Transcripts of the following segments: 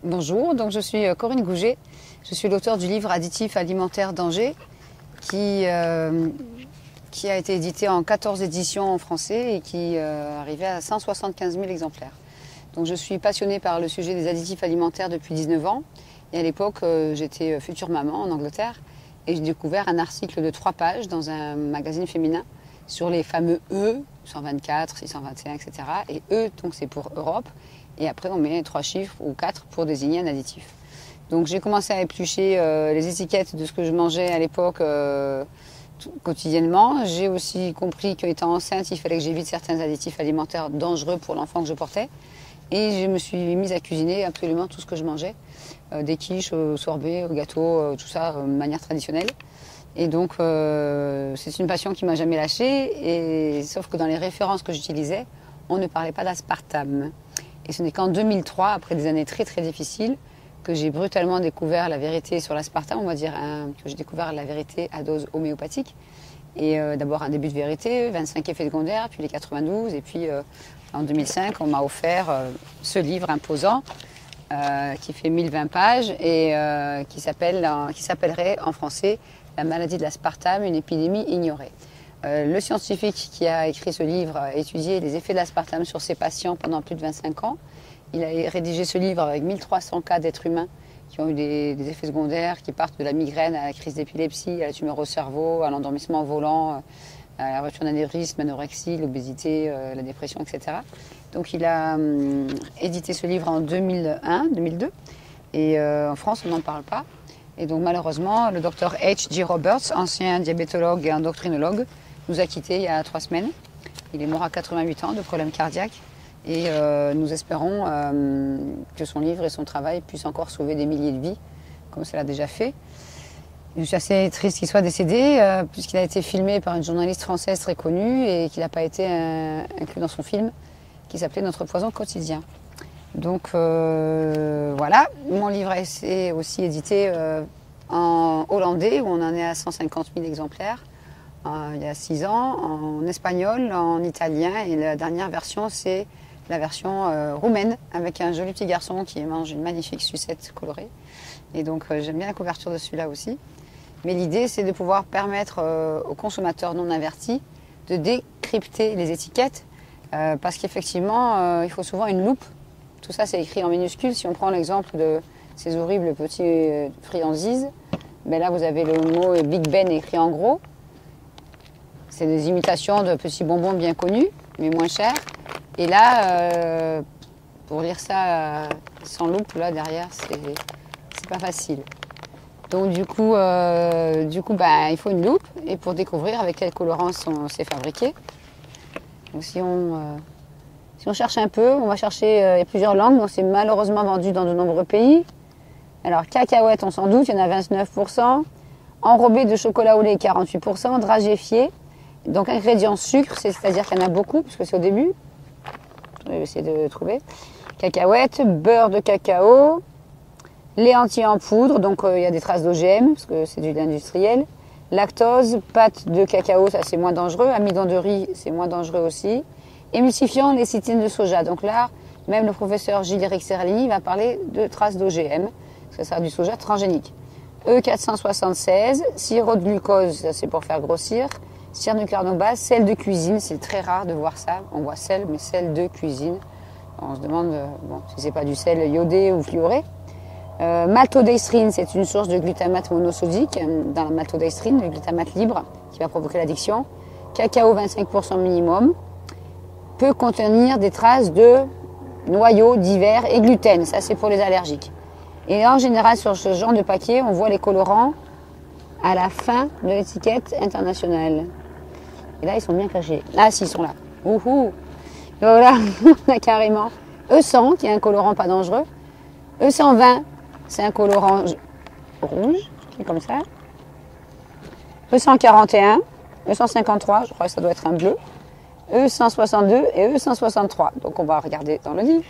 Bonjour, donc je suis Corinne Gouget, je suis l'auteur du livre Additifs alimentaires danger qui a été édité en 14 éditions en français et qui arrivait à 175 000 exemplaires. Donc je suis passionnée par le sujet des additifs alimentaires depuis 19 ans et à l'époque j'étais future maman en Angleterre et j'ai découvert un article de 3 pages dans un magazine féminin sur les fameux E, 124, 621, etc. Et E, donc c'est pour Europe. Et après, on met 3 chiffres ou 4 pour désigner un additif. Donc j'ai commencé à éplucher les étiquettes de ce que je mangeais à l'époque quotidiennement. J'ai aussi compris qu'étant enceinte, il fallait que j'évite certains additifs alimentaires dangereux pour l'enfant que je portais. Et je me suis mise à cuisiner absolument tout ce que je mangeais. Des quiches, au sorbet, au gâteau, tout ça de manière traditionnelle. Et donc c'est une passion qui m'a jamais lâchée. Sauf que dans les références que j'utilisais, on ne parlait pas d'aspartame. Et ce n'est qu'en 2003, après des années très très difficiles, que j'ai brutalement découvert la vérité sur l'aspartame, on va dire que j'ai découvert la vérité à dose homéopathique. Et d'abord un début de vérité, 25 effets secondaires, puis les 92, et puis en 2005, on m'a offert ce livre imposant qui fait 1020 pages et qui s'appellerait en français « La maladie de l'aspartame, une épidémie ignorée ». Le scientifique qui a écrit ce livre a étudié les effets de l'aspartame sur ses patients pendant plus de 25 ans. Il a rédigé ce livre avec 1300 cas d'êtres humains qui ont eu des effets secondaires qui partent de la migraine à la crise d'épilepsie, à la tumeur au cerveau, à l'endormissement volant, à la rupture d'anévrisme, l'anorexie, l'obésité, la dépression, etc. Donc il a édité ce livre en 2001, 2002 et en France on n'en parle pas. Et donc malheureusement le docteur H.G. Roberts, ancien diabétologue et endocrinologue, nous a quittés il y a 3 semaines. Il est mort à 88 ans de problèmes cardiaques et nous espérons que son livre et son travail puissent encore sauver des milliers de vies, comme cela a déjà fait. Je suis assez triste qu'il soit décédé, puisqu'il a été filmé par une journaliste française très connue et qu'il n'a pas été inclus dans son film, qui s'appelait Notre poison quotidien. Donc voilà, mon livre est aussi édité en hollandais, où on en est à 150 000 exemplaires. Il y a 6 ans, en espagnol, en italien, et la dernière version, c'est la version roumaine, avec un joli petit garçon qui mange une magnifique sucette colorée. Et donc j'aime bien la couverture de celui-là aussi. Mais l'idée, c'est de pouvoir permettre aux consommateurs non avertis de décrypter les étiquettes, parce qu'effectivement, il faut souvent une loupe. Tout ça, c'est écrit en minuscules. Si on prend l'exemple de ces horribles petits friandises, ben là, vous avez le mot Big Ben écrit en gros. C'est des imitations de petits bonbons bien connus, mais moins chers. Et là, pour lire ça sans loupe, là derrière, c'est pas facile. Donc du coup, ben, il faut une loupe et pour découvrir avec quel colorant c'est fabriqué. Donc si on cherche un peu, on va chercher, il y a plusieurs langues, donc c'est malheureusement vendu dans de nombreux pays. Alors cacahuètes, on s'en doute, il y en a 29%. Enrobé de chocolat au lait, 48%. Dragéfié. Donc ingrédients sucre, c'est-à-dire qu'il y en a beaucoup, puisque c'est au début. Je vais essayer de trouver. Cacahuètes, beurre de cacao, lait entier en poudre, donc il y a des traces d'OGM, parce que c'est du lait industriel. Lactose, pâte de cacao, ça c'est moins dangereux. Amidon de riz, c'est moins dangereux aussi. Émulsifiant, lécithine de soja. Donc là, même le professeur Gilles-Éric Serlini va parler de traces d'OGM, parce que ça sera du soja transgénique. E476, sirop de glucose, ça c'est pour faire grossir. Cyanocarbone, sel de cuisine, c'est très rare de voir ça. On voit sel, mais sel de cuisine. On se demande si c'est pas du sel iodé ou fluoré. Maltodextrine, c'est une source de glutamate monosodique. Dans la maltodextrine, le glutamate libre qui va provoquer l'addiction. Cacao 25% minimum. Peut contenir des traces de noyaux divers et gluten. Ça, c'est pour les allergiques. Et en général, sur ce genre de paquet, on voit les colorants à la fin de l'étiquette internationale. Et là, ils sont bien cachés. Ah, si, ils sont là. Ouhou. Voilà, on a carrément E100, qui est un colorant pas dangereux. E120, c'est un colorant rouge, qui est comme ça. E141, E153, je crois que ça doit être un bleu. E162 et E163. Donc on va regarder dans le livre.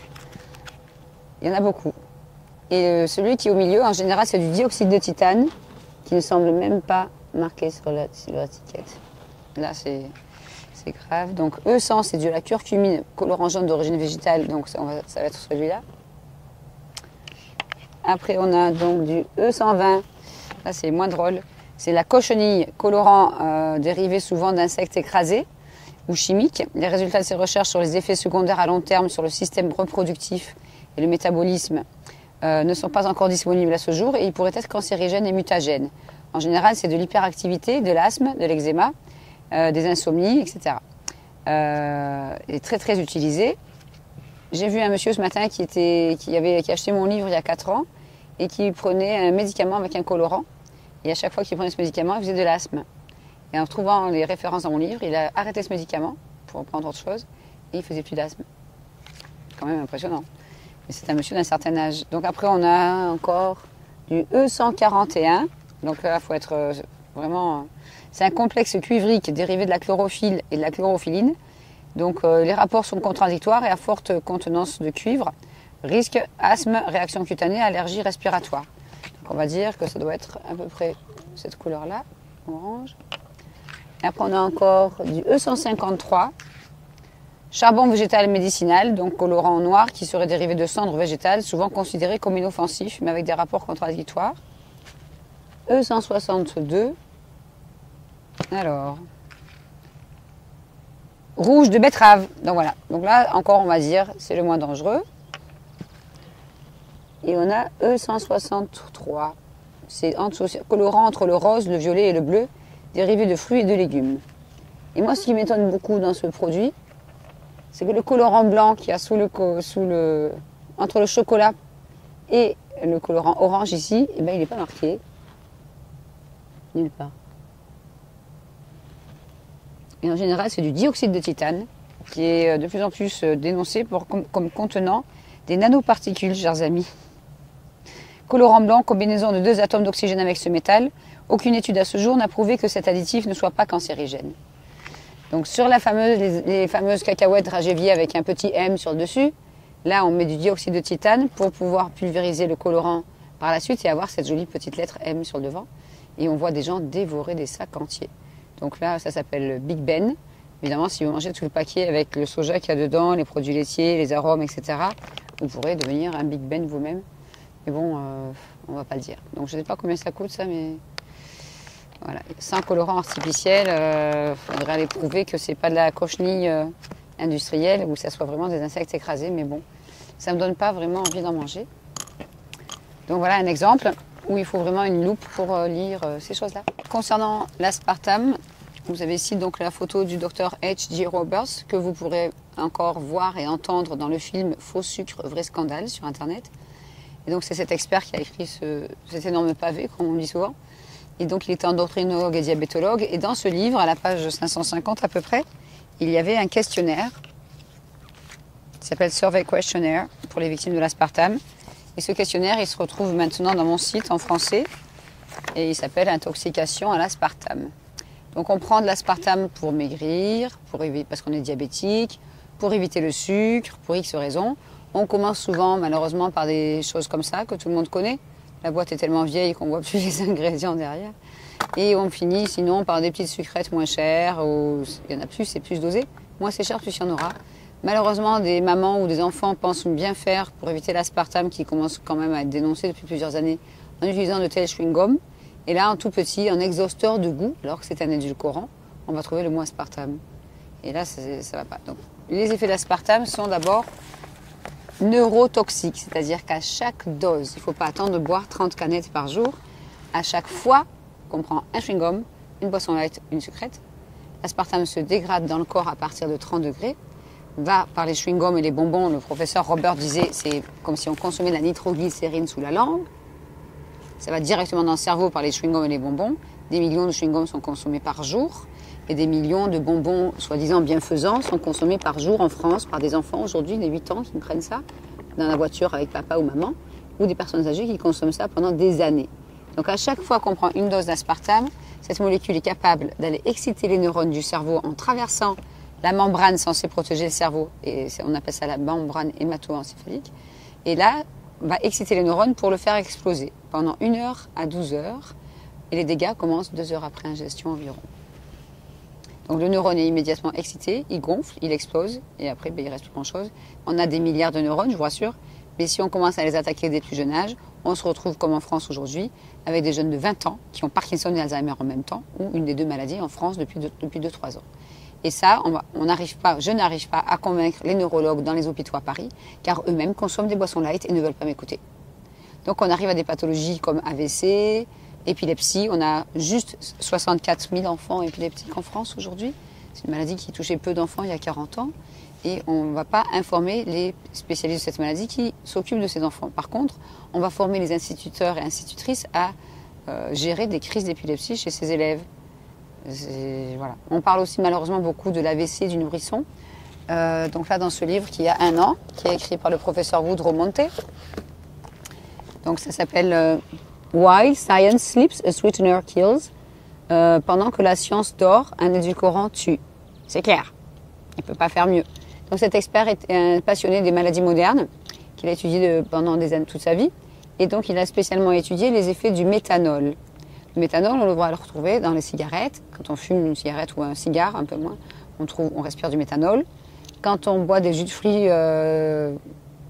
Il y en a beaucoup. Et celui qui est au milieu, en général, c'est du dioxyde de titane, qui ne semble même pas marqué sur l'étiquette. Là, c'est grave. Donc E100, c'est de la curcumine, colorant jaune d'origine végétale, donc ça va être celui-là. Après, on a donc du E120, là c'est moins drôle. C'est la cochenille, colorant dérivé souvent d'insectes écrasés ou chimiques. Les résultats de ces recherches sur les effets secondaires à long terme sur le système reproductif et le métabolisme ne sont pas encore disponibles à ce jour et ils pourraient être cancérigènes et mutagènes. En général, c'est de l'hyperactivité, de l'asthme, de l'eczéma, des insomnies, etc. Et très très utilisé. J'ai vu un monsieur ce matin qui a acheté mon livre il y a 4 ans et qui prenait un médicament avec un colorant. Et à chaque fois qu'il prenait ce médicament, il faisait de l'asthme. Et en trouvant les références dans mon livre, il a arrêté ce médicament pour prendre autre chose et il faisait plus d'asthme. Quand même impressionnant. Mais c'est un monsieur d'un certain âge. Donc après, on a encore du E141. Donc là, il faut être vraiment... C'est un complexe cuivrique dérivé de la chlorophylle et de la chlorophyline. Donc les rapports sont contradictoires et à forte contenance de cuivre. Risque, asthme, réaction cutanée, allergie respiratoire. Donc on va dire que ça doit être à peu près cette couleur-là, orange. Et après on a encore du E153, charbon végétal médicinal, donc colorant noir qui serait dérivé de cendres végétales, souvent considéré comme inoffensif, mais avec des rapports contradictoires. E162, alors, rouge de betterave. Donc voilà, donc là encore on va dire c'est le moins dangereux. Et on a E163, c'est colorant entre le rose, le violet et le bleu, dérivé de fruits et de légumes. Et moi ce qui m'étonne beaucoup dans ce produit, c'est que le colorant blanc qu'il y a entre le chocolat et le colorant orange ici, eh ben, il n'est pas marqué. Nulle part. Et en général, c'est du dioxyde de titane qui est de plus en plus dénoncé comme contenant des nanoparticules, chers amis. Colorant blanc, combinaison de 2 atomes d'oxygène avec ce métal. Aucune étude à ce jour n'a prouvé que cet additif ne soit pas cancérigène. Donc sur les fameuses cacahuètes Dragévier avec un petit M sur le dessus, là on met du dioxyde de titane pour pouvoir pulvériser le colorant par la suite et avoir cette jolie petite lettre M sur le devant. Et on voit des gens dévorer des sacs entiers. Donc là, ça s'appelle Big Ben. Évidemment, si vous mangez tout le paquet avec le soja qu'il y a dedans, les produits laitiers, les arômes, etc., vous pourrez devenir un Big Ben vous-même. Mais bon, on ne va pas le dire. Donc je ne sais pas combien ça coûte ça, mais voilà. Sans colorant artificiel, il faudrait aller prouver que ce n'est pas de la cochenille industrielle ou que ça soit vraiment des insectes écrasés. Mais bon, ça ne me donne pas vraiment envie d'en manger. Donc voilà un exemple où il faut vraiment une loupe pour lire ces choses-là. Concernant l'aspartame, vous avez ici donc la photo du docteur H.G. Roberts que vous pourrez encore voir et entendre dans le film Faux sucre, vrai scandale sur Internet. Et donc c'est cet expert qui a écrit cet énorme pavé, comme on dit souvent. Et donc il était endocrinologue et diabétologue. Et dans ce livre, à la page 550 à peu près, il y avait un questionnaire qui s'appelle Survey Questionnaire pour les victimes de l'aspartame. Et ce questionnaire, il se retrouve maintenant dans mon site en français et il s'appelle Intoxication à l'aspartame. Donc on prend de l'aspartame pour maigrir, parce qu'on est diabétique, pour éviter le sucre, pour X raisons. On commence souvent malheureusement par des choses comme ça que tout le monde connaît. La boîte est tellement vieille qu'on ne voit plus les ingrédients derrière. Et on finit sinon par des petites sucrètes moins chères, où il y en a plus, c'est plus dosé. Moins c'est cher, plus il y en aura. Malheureusement, des mamans ou des enfants pensent bien faire pour éviter l'aspartame qui commence quand même à être dénoncé depuis plusieurs années en utilisant de tels chewing-gums. Et là, en tout petit, en exhausteur de goût, alors que c'est un édulcorant, on va trouver le mot aspartame. Et là, ça ne va pas. Donc, les effets de l'aspartame sont d'abord neurotoxiques, c'est-à-dire qu'à chaque dose, il ne faut pas attendre de boire 30 canettes par jour. À chaque fois qu'on prend un chewing-gum, une boisson light, une sucrète, l'aspartame se dégrade dans le corps à partir de 30 degrés. Va par les chewing-gums et les bonbons. Le professeur Robert disait c'est comme si on consommait de la nitroglycérine sous la langue. Ça va directement dans le cerveau par les chewing-gums et les bonbons. Des millions de chewing-gums sont consommés par jour et des millions de bonbons soi-disant bienfaisants sont consommés par jour en France par des enfants aujourd'hui de 8 ans qui prennent ça dans la voiture avec papa ou maman ou des personnes âgées qui consomment ça pendant des années. Donc à chaque fois qu'on prend une dose d'aspartame, cette molécule est capable d'aller exciter les neurones du cerveau en traversant la membrane censée protéger le cerveau, et on appelle ça la membrane hémato-encéphalique. Et là, va exciter les neurones pour le faire exploser pendant 1 heure à 12 heures. Et les dégâts commencent 2 heures après ingestion environ. Donc le neurone est immédiatement excité, il gonfle, il explose, et après il reste plus grand chose. On a des milliards de neurones, je vous rassure, mais si on commence à les attaquer dès plus jeune âge, on se retrouve comme en France aujourd'hui, avec des jeunes de 20 ans qui ont Parkinson et Alzheimer en même temps, ou une des deux maladies en France depuis 2-3 ans. Et ça, je n'arrive pas à convaincre les neurologues dans les hôpitaux à Paris, car eux-mêmes consomment des boissons light et ne veulent pas m'écouter. Donc on arrive à des pathologies comme AVC, épilepsie. On a juste 64 000 enfants épileptiques en France aujourd'hui. C'est une maladie qui touchait peu d'enfants il y a 40 ans. Et on ne va pas informer les spécialistes de cette maladie qui s'occupent de ces enfants. Par contre, on va former les instituteurs et institutrices à gérer des crises d'épilepsie chez ces élèves. Voilà. On parle aussi malheureusement beaucoup de l'AVC du nourrisson. Donc là, dans ce livre qui a 1 an, qui est écrit par le professeur Woodrow Monte. Donc ça s'appelle While Science Sleeps, a Sweetener Kills. Pendant que la science dort, un édulcorant tue. C'est clair. Il ne peut pas faire mieux. Donc cet expert est un passionné des maladies modernes, qu'il a étudié pendant des années, toute sa vie. Et donc il a spécialement étudié les effets du méthanol. Le méthanol, on va le retrouver dans les cigarettes. Quand on fume une cigarette ou un cigare, un peu moins, on respire du méthanol. Quand on boit des jus de fruits,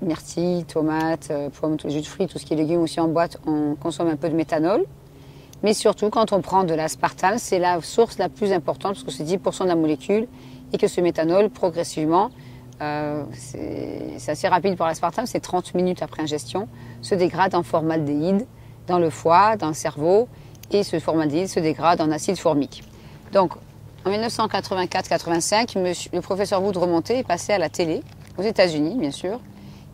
myrtilles, tomates, pommes, jus de fruits, tout ce qui est légumes aussi en boîte, on consomme un peu de méthanol. Mais surtout, quand on prend de l'aspartame, c'est la source la plus importante, parce que c'est 10% de la molécule, et que ce méthanol, progressivement, c'est assez rapide pour l'aspartame, c'est 30 minutes après ingestion, se dégrade en formaldéhyde dans le foie, dans le cerveau, et ce formaldéhyde se dégrade en acide formique. Donc, en 1984-85, le professeur Woodrow Monte est passé à la télé, aux États-Unis, bien sûr,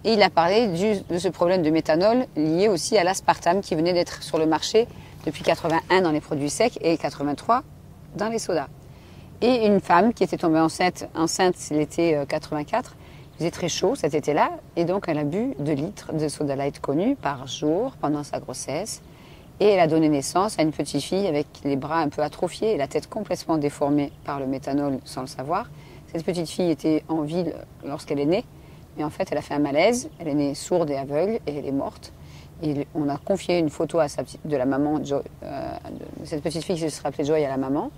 et il a parlé de ce problème de méthanol lié aussi à l'aspartame qui venait d'être sur le marché depuis 81 dans les produits secs et 83 dans les sodas. Et une femme qui était tombée enceinte l'été 84, il faisait très chaud cet été-là, et donc elle a bu 2 litres de soda light connu par jour pendant sa grossesse. Et elle a donné naissance à une petite fille avec les bras un peu atrophiés et la tête complètement déformée par le méthanol sans le savoir. Cette petite fille était en vie lorsqu'elle est née, mais en fait elle a fait un malaise, elle est née sourde et aveugle et elle est morte. Et on a confié une photo de la maman, de cette petite fille qui se rappelait Joy à la maman.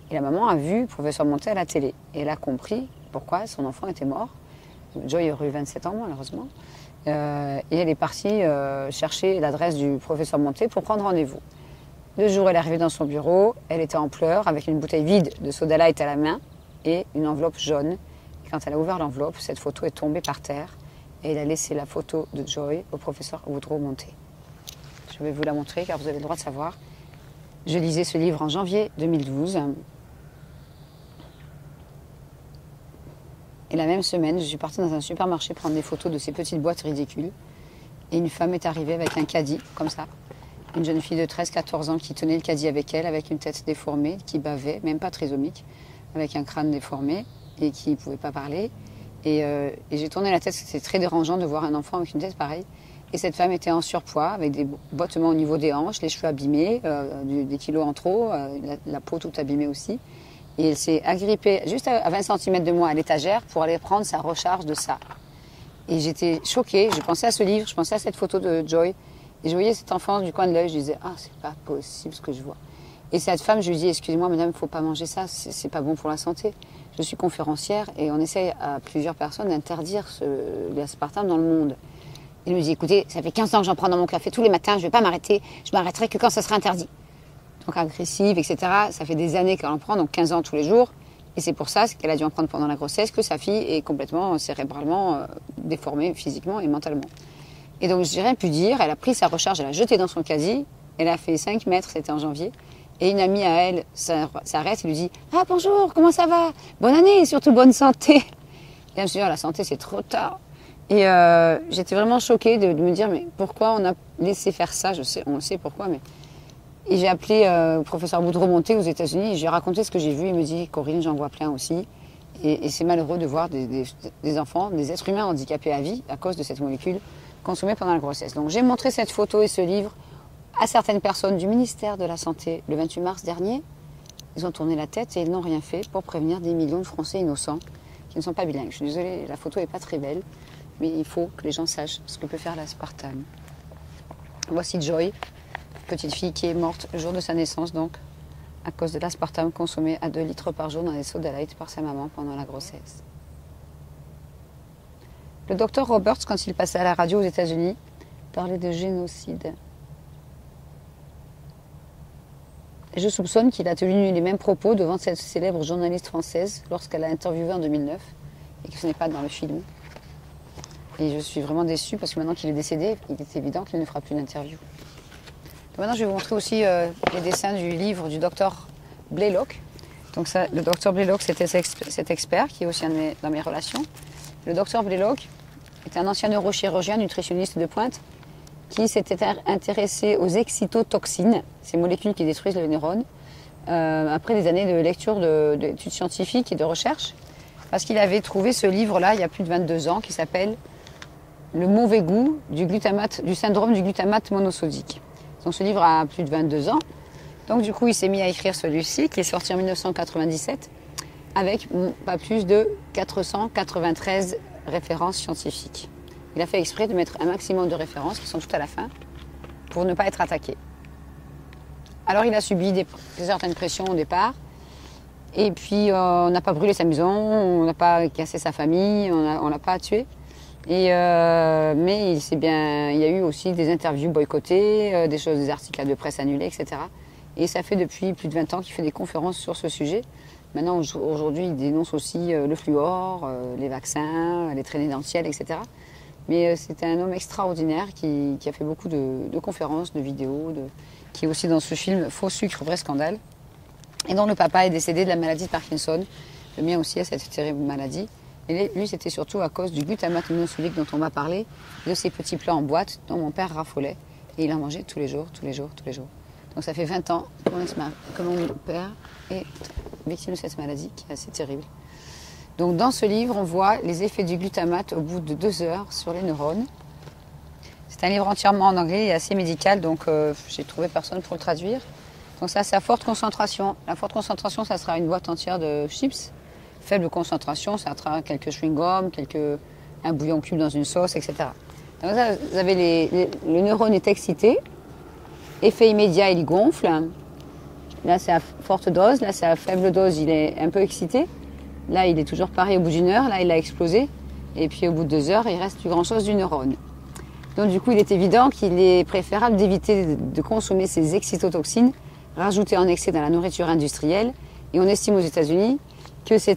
Et la maman a vu le professeur Monte à la télé. Et elle a compris pourquoi son enfant était mort. Joy aurait eu 27 ans malheureusement. Et elle est partie chercher l'adresse du professeur Monte pour prendre rendez-vous. Le jour où elle est arrivée dans son bureau, elle était en pleurs avec une bouteille vide de soda light à la main et une enveloppe jaune. Et quand elle a ouvert l'enveloppe, cette photo est tombée par terre et elle a laissé la photo de Joy au professeur Woodrow Monte. Je vais vous la montrer car vous avez le droit de savoir. Je lisais ce livre en janvier 2012. Et la même semaine, je suis partie dans un supermarché prendre des photos de ces petites boîtes ridicules. Et une femme est arrivée avec un caddie, comme ça. Une jeune fille de 13-14 ans qui tenait le caddie avec elle, avec une tête déformée, qui bavait, même pas trisomique, avec un crâne déformé et qui ne pouvait pas parler. Et j'ai tourné la tête, c'était très dérangeant de voir un enfant avec une tête pareille. Et cette femme était en surpoids, avec des bottements au niveau des hanches, les cheveux abîmés, des kilos en trop, la peau toute abîmée aussi. Et elle s'est agrippée juste à 20 cm de moi à l'étagère pour aller prendre sa recharge de ça. Et j'étais choquée, j'ai pensé à ce livre, je pensais à cette photo de Joy. Et je voyais cet enfant du coin de l'œil, je disais, ah, c'est pas possible ce que je vois. Et cette femme, je lui dis, excusez-moi madame, il ne faut pas manger ça, c'est pas bon pour la santé. Je suis conférencière et on essaye à plusieurs personnes d'interdire l'aspartame dans le monde. Elle me dit, écoutez, ça fait 15 ans que j'en prends dans mon café tous les matins, je ne vais pas m'arrêter, je m'arrêterai que quand ça sera interdit. Donc agressive, etc. Ça fait des années qu'elle en prend, donc 15 ans tous les jours. Et c'est pour ça qu'elle a dû en prendre pendant la grossesse, que sa fille est complètement cérébralement déformée physiquement et mentalement. Et donc je n'ai rien pu dire, elle a pris sa recharge, elle a jeté dans son casier, elle a fait 5 mètres, c'était en janvier. Et une amie à elle s'arrête et lui dit « Ah bonjour, comment ça va? Bonne année et surtout bonne santé !» Et elle me dit « La santé c'est trop tard !» Et j'étais vraiment choquée de me dire « Mais pourquoi on a laissé faire ça ?» On le sait pourquoi, mais... Et j'ai appelé le professeur Woodrow Monte aux États-Unis et j'ai raconté ce que j'ai vu. Il me dit Corinne, j'en vois plein aussi. Et c'est malheureux de voir des enfants, des êtres humains handicapés à vie à cause de cette molécule consommée pendant la grossesse. Donc j'ai montré cette photo et ce livre à certaines personnes du ministère de la Santé le 28 mars dernier. Ils ont tourné la tête et ils n'ont rien fait pour prévenir des millions de Français innocents qui ne sont pas bilingues. Je suis désolée, la photo n'est pas très belle, mais il faut que les gens sachent ce que peut faire l'aspartame. Voici Joy, petite fille qui est morte le jour de sa naissance, donc, à cause de l'aspartame consommé à 2 litres par jour dans des sodas light par sa maman pendant la grossesse. Le docteur Roberts, quand il passait à la radio aux États-Unis, parlait de génocide. Et je soupçonne qu'il a tenu les mêmes propos devant cette célèbre journaliste française lorsqu'elle l'a interviewé en 2009 et que ce n'est pas dans le film. Et je suis vraiment déçue parce que maintenant qu'il est décédé, il est évident qu'il ne fera plus d'interview. Maintenant, je vais vous montrer aussi les dessins du livre du docteur Blaylock. Donc ça, le docteur Blaylock, c'était cet expert qui est aussi dans mes relations. Le docteur Blaylock est un ancien neurochirurgien, nutritionniste de pointe, qui s'était intéressé aux excitotoxines, ces molécules qui détruisent les neurones, après des années de lecture d'études scientifiques et de recherche, parce qu'il avait trouvé ce livre-là il y a plus de 22 ans, qui s'appelle « Le mauvais goût du syndrome du glutamate monosodique ». Donc ce livre a plus de 22 ans. Donc du coup, il s'est mis à écrire celui-ci, qui est sorti en 1997, avec pas plus de 493 références scientifiques. Il a fait exprès de mettre un maximum de références, qui sont toutes à la fin, pour ne pas être attaqué. Alors il a subi certaines pressions au départ, et puis on n'a pas brûlé sa maison, on n'a pas cassé sa famille, on l'a pas tué. Mais il y a eu aussi des interviews boycottées, des articles de presse annulés, etc. Et ça fait depuis plus de 20 ans qu'il fait des conférences sur ce sujet. Maintenant, aujourd'hui, il dénonce aussi le fluor, les vaccins, les traînées dentielles, etc. Mais c'était un homme extraordinaire qui a fait beaucoup de conférences, de vidéos, qui est aussi dans ce film Faux sucre, vrai scandale, et dont le papa est décédé de la maladie de Parkinson. Le mien aussi a cette terrible maladie. Et lui, c'était surtout à cause du glutamate monosodique dont on m'a parlé, de ces petits plats en boîte dont mon père raffolait. Et il en mangeait tous les jours, tous les jours, tous les jours. Donc ça fait 20 ans que mon père est victime de cette maladie qui est assez terrible. Donc dans ce livre, on voit les effets du glutamate au bout de 2 heures sur les neurones. C'est un livre entièrement en anglais et assez médical, donc j'ai trouvé personne pour le traduire. Donc ça, c'est à forte concentration. La forte concentration, ça sera une boîte entière de chips. Faible concentration, ça sera quelques chewing-gums, un bouillon cube dans une sauce, etc. Donc là, vous avez le neurone est excité, effet immédiat, il gonfle. Là, c'est à forte dose, là, c'est à faible dose, il est un peu excité. Là, il est toujours pareil au bout d'1 heure, là, il a explosé. Et puis au bout de 2 heures, il reste plus grand-chose du neurone. Donc du coup, il est évident qu'il est préférable d'éviter de consommer ces excitotoxines rajoutées en excès dans la nourriture industrielle. Et on estime aux États-Unis que ces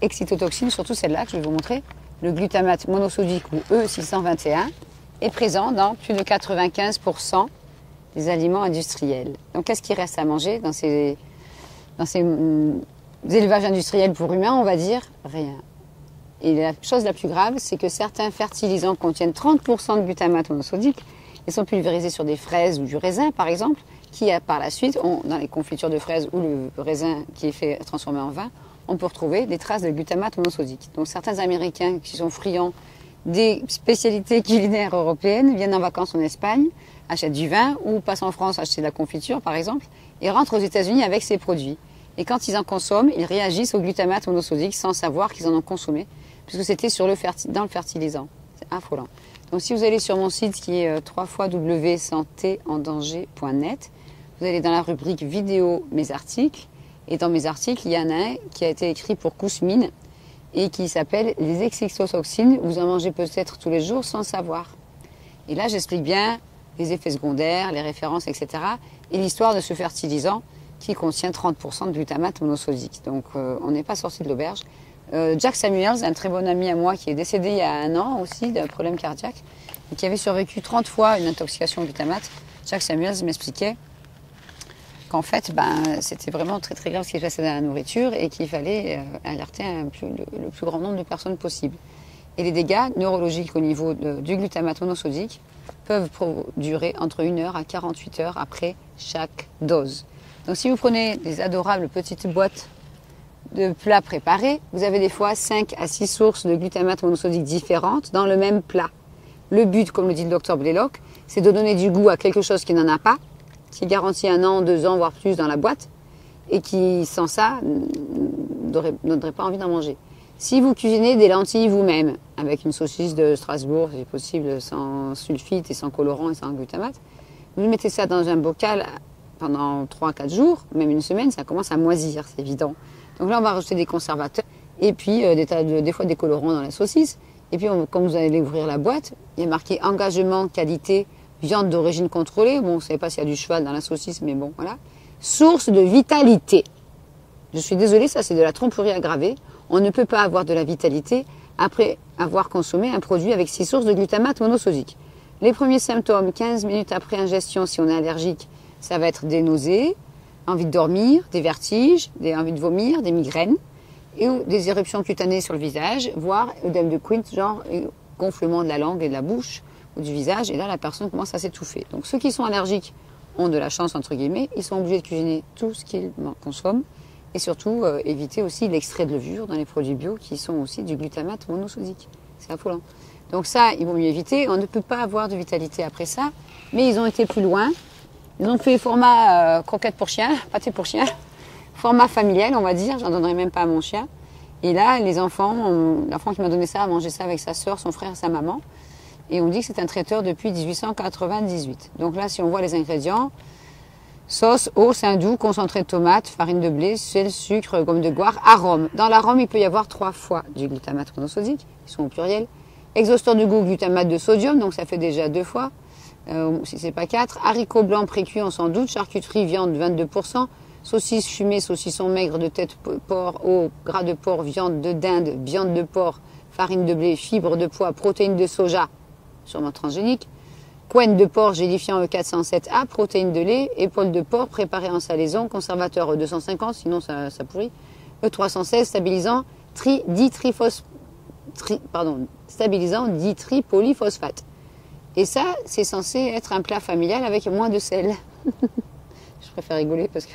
excitotoxines, surtout celle-là que je vais vous montrer, le glutamate monosodique ou E621, est présent dans plus de 95% des aliments industriels. Donc qu'est-ce qui reste à manger dans ces élevages industriels pour humains, on va dire? Rien. Et la chose la plus grave, c'est que certains fertilisants contiennent 30% de glutamate monosodique et sont pulvérisés sur des fraises ou du raisin, par exemple, qui, par la suite, dans les confitures de fraises ou le raisin qui est fait transformer en vin, on peut retrouver des traces de glutamate monosodique. Donc certains Américains qui sont friands des spécialités culinaires européennes viennent en vacances en Espagne, achètent du vin ou passent en France acheter de la confiture, par exemple, et rentrent aux États-Unis avec ces produits. Et quand ils en consomment, ils réagissent au glutamate monosodique sans savoir qu'ils en ont consommé, puisque c'était dans le fertilisant. C'est affolant. Donc si vous allez sur mon site qui est www.santéendanger.net, vous allez dans la rubrique vidéo mes articles, et dans mes articles, il y en a un qui a été écrit pour Kousmine et qui s'appelle les excitotoxines, vous en mangez peut-être tous les jours sans savoir. Et là, j'explique bien les effets secondaires, les références, etc. et l'histoire de ce fertilisant qui contient 30% de glutamate monosodique. Donc on n'est pas sorti de l'auberge. Jack Samuels, un très bon ami à moi qui est décédé il y a 1 an aussi d'un problème cardiaque et qui avait survécu 30 fois une intoxication au glutamate, Jack Samuels m'expliquait qu'en fait, c'était vraiment très très grave ce qui se passait dans la nourriture et qu'il fallait alerter le plus grand nombre de personnes possible. Et les dégâts neurologiques au niveau du glutamate monosodique peuvent durer entre 1 heure à 48 heures après chaque dose. Donc si vous prenez des adorables petites boîtes de plats préparés, vous avez des fois 5 à 6 sources de glutamate monosodique différentes dans le même plat. Le but, comme le dit le docteur Blaylock, c'est de donner du goût à quelque chose qui n'en a pas, qui garantit 1 an, 2 ans, voire plus dans la boîte, et qui, sans ça, n'aurait pas envie d'en manger. Si vous cuisinez des lentilles vous-même, avec une saucisse de Strasbourg, si possible, sans sulfite et sans colorant et sans glutamate, vous mettez ça dans un bocal pendant 3-4 jours, même une semaine, ça commence à moisir, c'est évident. Donc là, on va rajouter des conservateurs et puis des fois des colorants dans la saucisse. Et puis, quand vous allez ouvrir la boîte, il y a marqué engagement, qualité, viande d'origine contrôlée. Bon, on ne sait pas s'il y a du cheval dans la saucisse, mais bon, voilà. Source de vitalité. Je suis désolée, ça c'est de la tromperie aggravée. On ne peut pas avoir de la vitalité après avoir consommé un produit avec 6 sources de glutamate monosodique. Les premiers symptômes, 15 minutes après ingestion, si on est allergique, ça va être des nausées, envie de dormir, des vertiges, des envies de vomir, des migraines, et des éruptions cutanées sur le visage, voire œdème de Quint, genre gonflement de la langue et de la bouche ou du visage, et là la personne commence à s'étouffer. Donc ceux qui sont allergiques ont de la chance, entre guillemets, ils sont obligés de cuisiner tout ce qu'ils consomment, et surtout éviter aussi l'extrait de levure dans les produits bio qui sont aussi du glutamate monosodique. C'est affolant. Donc ça, il vaut mieux éviter. On ne peut pas avoir de vitalité après ça, mais ils ont été plus loin. Ils ont fait format croquette pour chien, pâté pour chien, format familial, on va dire. J'en donnerai même pas à mon chien. Et là, les enfants, l'enfant qui m'a donné ça a mangé ça avec sa sœur, son frère, sa maman. Et on dit que c'est un traiteur depuis 1898. Donc là, si on voit les ingrédients, sauce, eau, sein doux, concentré de tomate, farine de blé, sel, sucre, gomme de goire, arôme. Dans l'arôme, il peut y avoir 3 fois du glutamate monosodique, ils sont au pluriel. Exhausteur de goût, glutamate de sodium, donc ça fait déjà 2 fois, si c'est pas 4. Haricots blancs précuits, on s'en doute. Charcuterie, viande, 22%. Saucisses fumées, saucissons maigres de tête, porc, eau, gras de porc, viande de dinde, viande de porc, farine de blé, fibres de pois, protéines de soja, sûrement transgéniques. Couenne de porc gélifiant E407A, protéines de lait, épaules de porc préparées en salaison, conservateur E250, sinon ça pourrit. E316, stabilisant ditripolyphosphate. Et ça, c'est censé être un plat familial avec moins de sel. Je préfère rigoler parce que...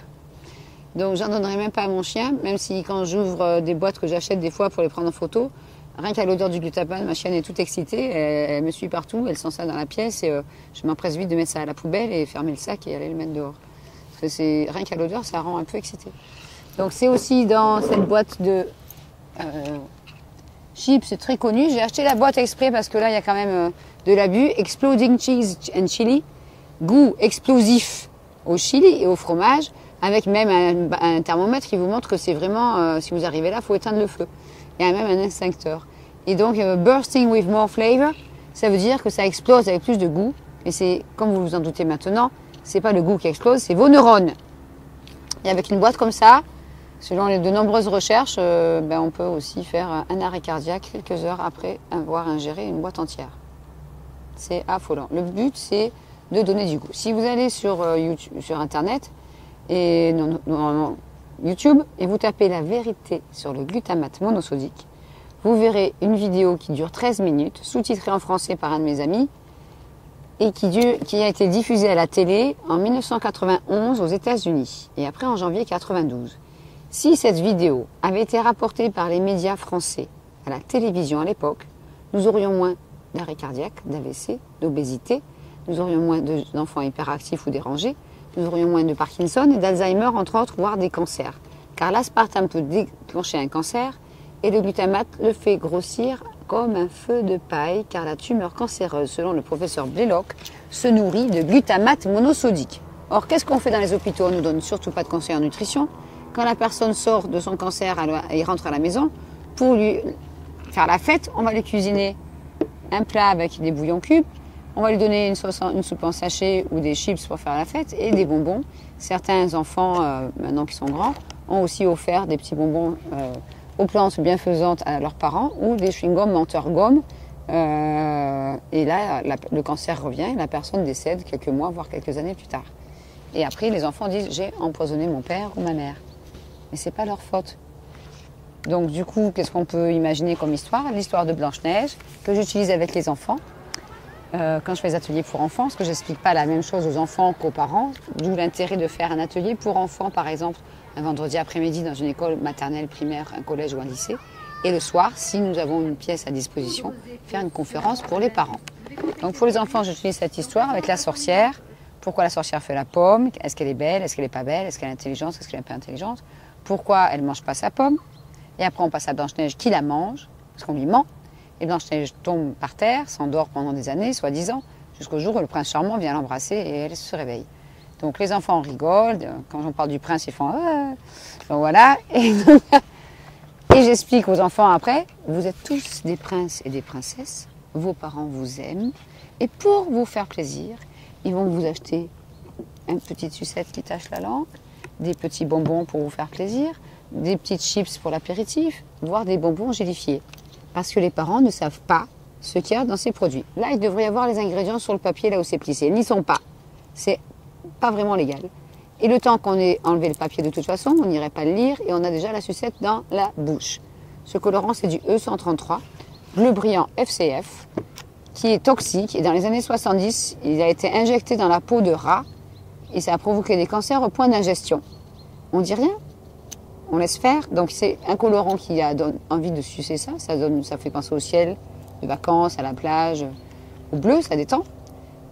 Donc j'en donnerai même pas à mon chien, même si quand j'ouvre des boîtes que j'achète des fois pour les prendre en photo, rien qu'à l'odeur du glutamate, ma chienne est toute excitée, elle me suit partout, elle sent ça dans la pièce et je m'empresse vite de mettre ça à la poubelle et fermer le sac et aller le mettre dehors. Parce que c'est rien qu'à l'odeur, ça rend un peu excité. Donc c'est aussi dans cette boîte de chips, c'est très connu. J'ai acheté la boîte exprès parce que là il y a quand même de l'abus. Exploding Cheese and Chili, goût explosif au chili et au fromage, avec même un thermomètre qui vous montre que c'est vraiment, si vous arrivez là, il faut éteindre le feu. Il y a même un extincteur. Et donc, bursting with more flavor, ça veut dire que ça explose avec plus de goût. Et c'est, comme vous vous en doutez maintenant, c'est pas le goût qui explose, c'est vos neurones. Et avec une boîte comme ça, selon de nombreuses recherches, on peut aussi faire un arrêt cardiaque quelques heures après avoir ingéré une boîte entière. C'est affolant. Le but, c'est de donner du goût. Si vous allez sur Internet, et YouTube, et vous tapez la vérité sur le glutamate monosodique, vous verrez une vidéo qui dure 13 minutes, sous-titrée en français par un de mes amis, et qui a été diffusée à la télé en 1991 aux États-Unis, et après en janvier 92. Si cette vidéo avait été rapportée par les médias français à la télévision à l'époque, nous aurions moins d'arrêt cardiaque, d'AVC, d'obésité, nous aurions moins d'enfants hyperactifs ou dérangés, nous aurions moins de Parkinson et d'Alzheimer, entre autres, voire des cancers. Car l'aspartame peut déclencher un cancer et le glutamate le fait grossir comme un feu de paille, car la tumeur cancéreuse, selon le professeur Blaylock, se nourrit de glutamate monosodique. Or, qu'est-ce qu'on fait dans les hôpitaux? On ne nous donne surtout pas de conseils en nutrition. Quand la personne sort de son cancer et rentre à la maison, pour lui faire la fête, on va lui cuisiner un plat avec des bouillons cubes, on va lui donner une soupe en sachet ou des chips pour faire la fête et des bonbons. Certains enfants, maintenant qui sont grands, ont aussi offert des petits bonbons aux plantes bienfaisantes à leurs parents ou des chewing-gums menteur-gomme. Et là, le cancer revient et la personne décède quelques mois, voire quelques années plus tard. Et après, les enfants disent « j'ai empoisonné mon père ou ma mère ». Mais ce n'est pas leur faute. Donc du coup, qu'est-ce qu'on peut imaginer comme histoire? L'histoire de Blanche-Neige, que j'utilise avec les enfants. Quand je fais des ateliers pour enfants, parce que je n'explique pas la même chose aux enfants qu'aux parents, d'où l'intérêt de faire un atelier pour enfants, par exemple, un vendredi après-midi dans une école maternelle, primaire, un collège ou un lycée, et le soir, si nous avons une pièce à disposition, faire une conférence pour les parents. Donc pour les enfants, j'utilise cette histoire avec la sorcière. Pourquoi la sorcière fait la pomme? Est-ce qu'elle est belle? Est-ce qu'elle n'est pas belle? Est-ce qu'elle est intelligente? Est-ce qu'elle n'est pas intelligente? Pourquoi elle ne mange pas sa pomme? Et après, on passe à Blanche-Neige qui la mange, parce qu'on lui ment. Et Blanche-Neige tombe par terre, s'endort pendant des années, soi-disant, jusqu'au jour où le prince charmant vient l'embrasser et elle se réveille. Donc les enfants rigolent, quand j'en parle du prince, ils font ah. Donc voilà. Et j'explique aux enfants après, vous êtes tous des princes et des princesses, vos parents vous aiment, et pour vous faire plaisir, ils vont vous acheter une petite sucette qui tache la langue, des petits bonbons pour vous faire plaisir, des petites chips pour l'apéritif, voire des bonbons gélifiés. Parce que les parents ne savent pas ce qu'il y a dans ces produits. Là, il devrait y avoir les ingrédients sur le papier, là où c'est plissé. Ils n'y sont pas. C'est pas vraiment légal. Et le temps qu'on ait enlevé le papier de toute façon, on n'irait pas le lire et on a déjà la sucette dans la bouche. Ce colorant, c'est du E133, bleu brillant FCF, qui est toxique. Et dans les années 70, il a été injecté dans la peau de rat et ça a provoqué des cancers au point d'ingestion. On dit rien, on laisse faire. Donc c'est un colorant qui donne envie de sucer ça. Ça fait penser au ciel, de vacances, à la plage, au bleu, ça détend.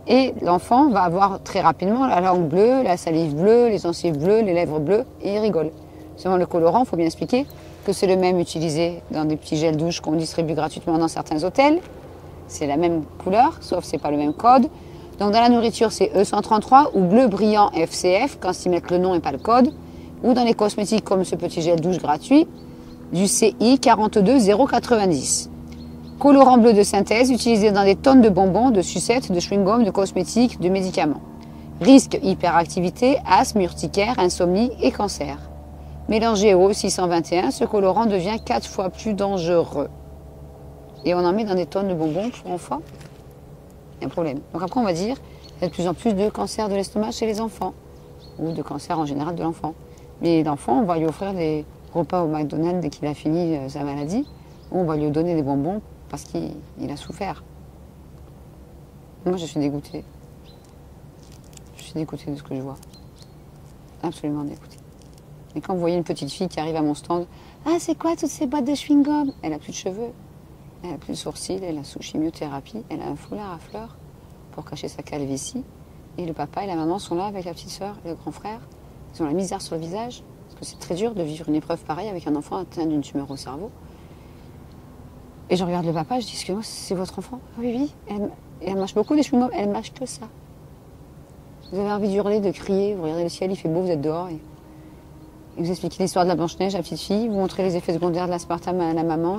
Et l'enfant va avoir très rapidement la langue bleue, la salive bleue, les gencives bleues, les lèvres bleues, et il rigole. Selon le colorant, il faut bien expliquer que c'est le même utilisé dans des petits gels douche qu'on distribue gratuitement dans certains hôtels. C'est la même couleur, sauf que ce n'est pas le même code. Donc dans la nourriture, c'est E133 ou bleu brillant FCF, quand ils mettent le nom et pas le code. Ou dans les cosmétiques, comme ce petit gel douche gratuit, du CI 42090. Colorant bleu de synthèse utilisé dans des tonnes de bonbons, de sucettes, de chewing-gum, de cosmétiques, de médicaments. Risque, hyperactivité, asthme, urticaire, insomnie et cancer. Mélangé au 621, ce colorant devient 4 fois plus dangereux. Et on en met dans des tonnes de bonbons pour enfants. Il y a un problème. Donc après, on va dire qu'il y a de plus en plus de cancer de l'estomac chez les enfants. Ou de cancer en général de l'enfant. Mais l'enfant, on va lui offrir des repas au McDonald's dès qu'il a fini sa maladie. Ou on va lui donner des bonbons parce qu'il a souffert. Moi, je suis dégoûtée. Je suis dégoûtée de ce que je vois. Absolument dégoûtée. Et quand vous voyez une petite fille qui arrive à mon stand, « Ah, c'est quoi toutes ces boîtes de chewing-gum » Elle n'a plus de cheveux, elle n'a plus de sourcils, elle a sous chimiothérapie, elle a un foulard à fleurs pour cacher sa calvitie. Et le papa et la maman sont là avec la petite sœur et le grand frère. Ils ont la misère sur le visage, parce que c'est très dur de vivre une épreuve pareille avec un enfant atteint d'une tumeur au cerveau. Et je regarde le papa, je dis, excusez-moi, c'est votre enfant? Oui, oui, elle mâche beaucoup des chewing-gums, elle mâche que ça. Vous avez envie d'hurler, de crier, vous regardez le ciel, il fait beau, vous êtes dehors. Et vous expliquez l'histoire de la Blanche-Neige à la petite fille, vous montrez les effets secondaires de l'aspartame à la maman,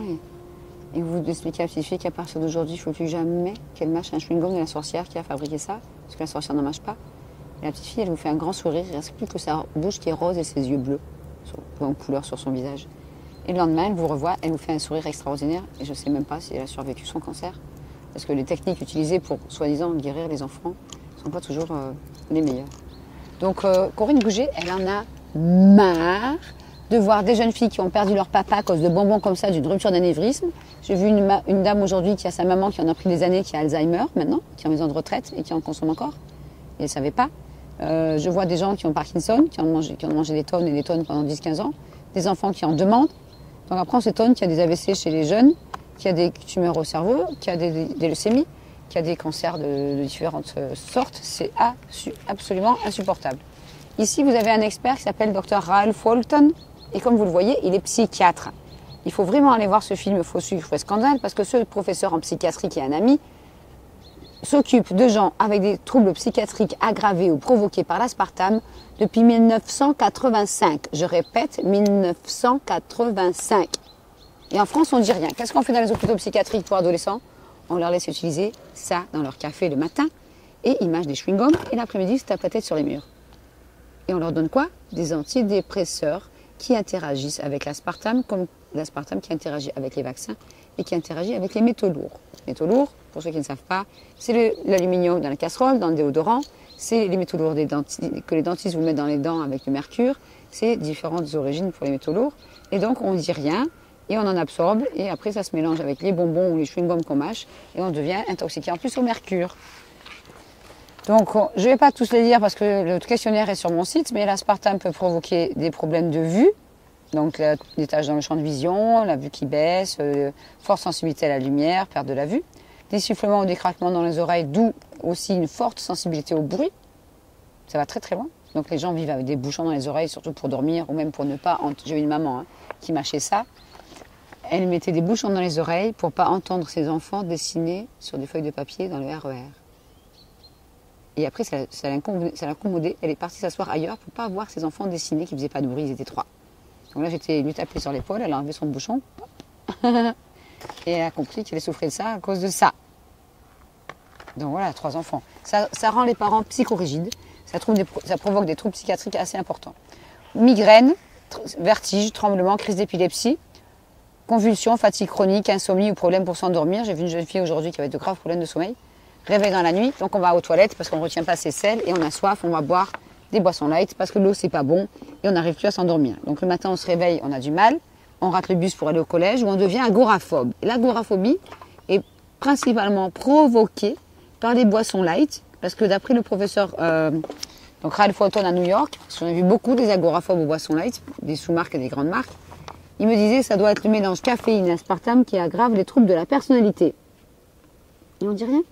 et vous expliquez à la petite fille qu'à partir d'aujourd'hui, il ne faut plus jamais qu'elle mâche un chewing-gum de la sorcière qui a fabriqué ça, parce que la sorcière n'en mâche pas. Et la petite fille, elle vous fait un grand sourire, il ne reste plus que sa bouche qui est rose et ses yeux bleus, en couleur sur son visage. Et le lendemain, elle vous revoit, elle vous fait un sourire extraordinaire. Et je ne sais même pas si elle a survécu son cancer. Parce que les techniques utilisées pour, soi-disant, guérir les enfants ne sont pas toujours les meilleures. Donc, Corinne Gouget, elle en a marre de voir des jeunes filles qui ont perdu leur papa à cause de bonbons comme ça, d'une rupture d'anévrisme. J'ai vu une dame aujourd'hui qui a sa maman qui en a pris des années, qui a Alzheimer maintenant, qui est en maison de retraite et qui en consomme encore. Et elle ne savait pas. Je vois des gens qui ont Parkinson, qui ont mangé des tonnes et des tonnes pendant 10-15 ans. Des enfants qui en demandent. Donc après, on s'étonne qu'il y a des AVC chez les jeunes, qu'il y a des tumeurs au cerveau, qu'il y a des leucémies, qu'il y a des cancers de différentes sortes. C'est absolument insupportable. Ici, vous avez un expert qui s'appelle Dr Ralph Walton. Et comme vous le voyez, il est psychiatre. Il faut vraiment aller voir ce film Faux sucre, faux scandale, parce que ce professeur en psychiatrie qui est un ami s'occupe de gens avec des troubles psychiatriques aggravés ou provoqués par l'aspartame depuis 1985. Je répète, 1985. Et en France, on ne dit rien. Qu'est-ce qu'on fait dans les hôpitaux psychiatriques pour adolescents? On leur laisse utiliser ça dans leur café le matin et ils mangent des chewing-gums et l'après-midi, ils se tapent la tête sur les murs. Et on leur donne quoi? Des antidépresseurs qui interagissent avec l'aspartame, comme l'aspartame qui interagit avec les vaccins et qui interagit avec les métaux lourds. Les métaux lourds, pour ceux qui ne savent pas, c'est l'aluminium dans la casserole, dans le déodorant, c'est les métaux lourds que les dentistes vous mettent dans les dents avec le mercure, c'est différentes origines pour les métaux lourds. Et donc on ne dit rien et on en absorbe et après ça se mélange avec les bonbons ou les chewing-gums qu'on mâche et on devient intoxiqué en plus au mercure. Donc je ne vais pas tous les lire parce que le questionnaire est sur mon site, mais l'aspartame peut provoquer des problèmes de vue, donc des taches dans le champ de vision, la vue qui baisse, forte sensibilité à la lumière, perte de la vue, des sifflements ou des craquements dans les oreilles, d'où aussi une forte sensibilité au bruit. Ça va très très loin. Donc les gens vivent avec des bouchons dans les oreilles, surtout pour dormir ou même pour ne pas... J'ai eu une maman qui mâchait ça. Elle mettait des bouchons dans les oreilles pour ne pas entendre ses enfants dessiner sur des feuilles de papier dans le RER. Et après, ça l'incommodait. Elle est partie s'asseoir ailleurs pour ne pas voir ses enfants dessiner qui ne faisaient pas de bruit, ils étaient trois. Donc là, j'étais lui taper sur l'épaule, elle a enlevé son bouchon. Et elle a compris qu'elle souffrait de ça à cause de ça. Donc voilà, 3 enfants. Ça rend les parents psychorigides. Ça provoque des troubles psychiatriques assez importants. Migraine, vertige, tremblement, crise d'épilepsie, convulsions, fatigue chronique, insomnie ou problème pour s'endormir. J'ai vu une jeune fille aujourd'hui qui avait de graves problèmes de sommeil. Réveil dans la nuit, donc on va aux toilettes parce qu'on ne retient pas ses selles et on a soif, on va boire des boissons light parce que l'eau c'est pas bon et on n'arrive plus à s'endormir. Donc le matin on se réveille, on a du mal, on rate le bus pour aller au collège ou on devient agoraphobe. Et l'agoraphobie est principalement provoquée par les boissons light parce que d'après le professeur donc Ralph Walton à New York, parce qu'on a vu beaucoup des agoraphobes aux boissons light, des sous-marques et des grandes marques, il me disait que ça doit être le mélange caféine et aspartame qui aggrave les troubles de la personnalité. Et on dit rien.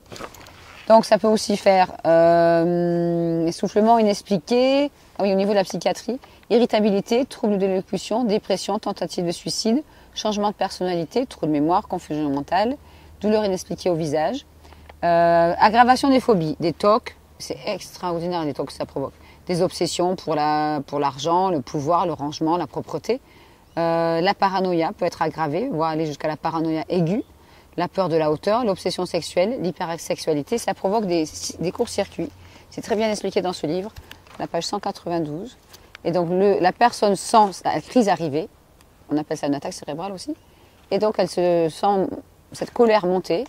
Donc ça peut aussi faire essoufflement inexpliqué, oui, au niveau de la psychiatrie, irritabilité, troubles de l'élocution, dépression, tentative de suicide, changement de personnalité, troubles de mémoire, confusion mentale, douleur inexpliquée au visage, aggravation des phobies, des TOC, c'est extraordinaire les TOC que ça provoque, des obsessions pour l'argent, le pouvoir, le rangement, la propreté, la paranoïa peut être aggravée, voire aller jusqu'à la paranoïa aiguë, la peur de la hauteur, l'obsession sexuelle, l'hypersexualité, ça provoque des courts-circuits. C'est très bien expliqué dans ce livre, la page 192. Et donc la personne sent la crise arriver, on appelle ça une attaque cérébrale aussi, et donc elle se sent cette colère monter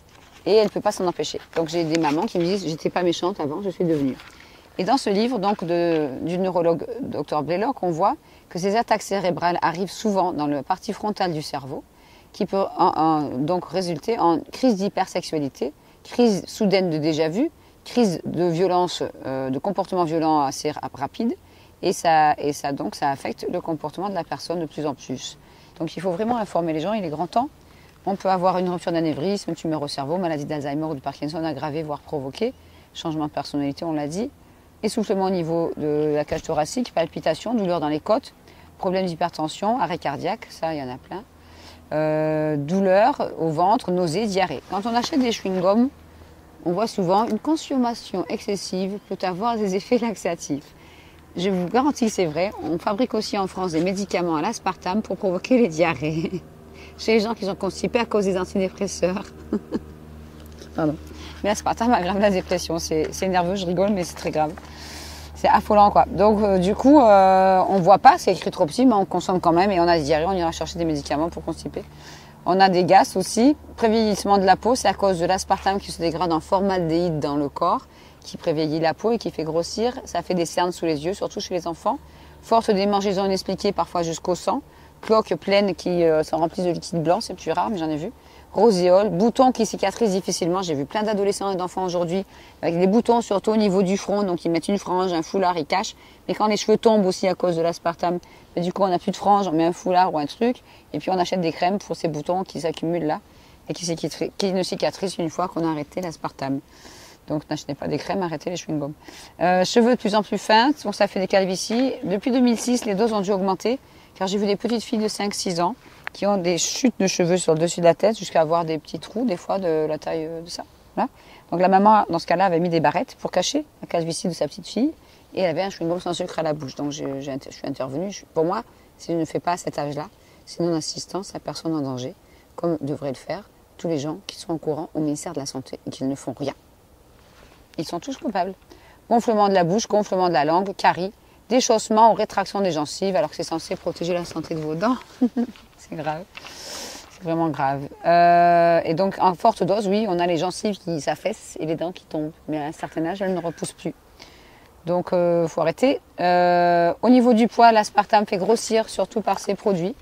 et elle ne peut pas s'en empêcher. Donc j'ai des mamans qui me disent « j'étais pas méchante avant, je suis devenue ». Et dans ce livre donc du neurologue Dr Blaylock, on voit que ces attaques cérébrales arrivent souvent dans la partie frontale du cerveau, qui peut donc résulter en crise d'hypersexualité, crise soudaine de déjà-vu, crise de violence, de comportement violent assez rapide, et ça affecte le comportement de la personne de plus en plus. Donc il faut vraiment informer les gens, il est grand temps. On peut avoir une rupture d'anévrisme, une tumeur au cerveau, maladie d'Alzheimer ou de Parkinson aggravée, voire provoquée, changement de personnalité, on l'a dit, essoufflement au niveau de la cage thoracique, palpitations, douleurs dans les côtes, problèmes d'hypertension, arrêt cardiaque, ça il y en a plein. Douleur au ventre, nausées, diarrhée. Quand on achète des chewing-gums, on voit souvent une consommation excessive peut avoir des effets laxatifs. Je vous garantis que c'est vrai. On fabrique aussi en France des médicaments à l'aspartame pour provoquer les diarrhées. Chez les gens qui sont constipés à cause des antidépresseurs. Pardon. Mais l'aspartame aggrave la dépression. C'est nerveux, je rigole, mais c'est très grave. C'est affolant quoi. Donc du coup, on ne voit pas, c'est écrit trop petit, mais on consomme quand même et on a des diarrhées, on ira chercher des médicaments pour constiper. On a des gaz aussi, prévieillissement de la peau, c'est à cause de l'aspartame qui se dégrade en formaldéhyde dans le corps, qui prévieillit la peau et qui fait grossir. Ça fait des cernes sous les yeux, surtout chez les enfants. Forte démangeaison inexpliquée, parfois jusqu'au sang. Cloques pleines qui s'en remplissent de liquide blanc, c'est plus rare, mais j'en ai vu. Roséole, boutons qui cicatrisent difficilement. J'ai vu plein d'adolescents et d'enfants aujourd'hui avec des boutons surtout au niveau du front. Donc ils mettent une frange, un foulard, ils cachent. Mais quand les cheveux tombent aussi à cause de l'aspartame, du coup on n'a plus de frange, on met un foulard ou un truc. Et puis on achète des crèmes pour ces boutons qui s'accumulent là et qui ne cicatrisent une fois qu'on a arrêté l'aspartame. Donc n'achetez pas des crèmes, arrêtez les chewing-gums. Cheveux de plus en plus fins, donc ça fait des calvities. Depuis 2006, les doses ont dû augmenter car j'ai vu des petites filles de 5-6 ans qui ont des chutes de cheveux sur le dessus de la tête jusqu'à avoir des petits trous, des fois de la taille de ça. Voilà. Donc la maman, dans ce cas-là, avait mis des barrettes pour cacher la calvitie de sa petite fille et elle avait un chewing-gum sans sucre à la bouche. Donc je suis intervenue. Pour moi, si je ne fais pas à cet âge-là, c'est non-assistance à personne en danger, comme devraient le faire tous les gens qui sont au courant au ministère de la Santé et qui ne font rien. Ils sont tous coupables. Gonflement de la bouche, gonflement de la langue, caries, déchaussement ou rétraction des gencives, alors que c'est censé protéger la santé de vos dents. C'est grave. C'est vraiment grave. Et donc, en forte dose, oui, on a les gencives qui s'affaissent et les dents qui tombent. Mais à un certain âge, elles ne repoussent plus. Donc, il faut arrêter. Au niveau du poids, l'aspartame fait grossir, surtout par ses produits.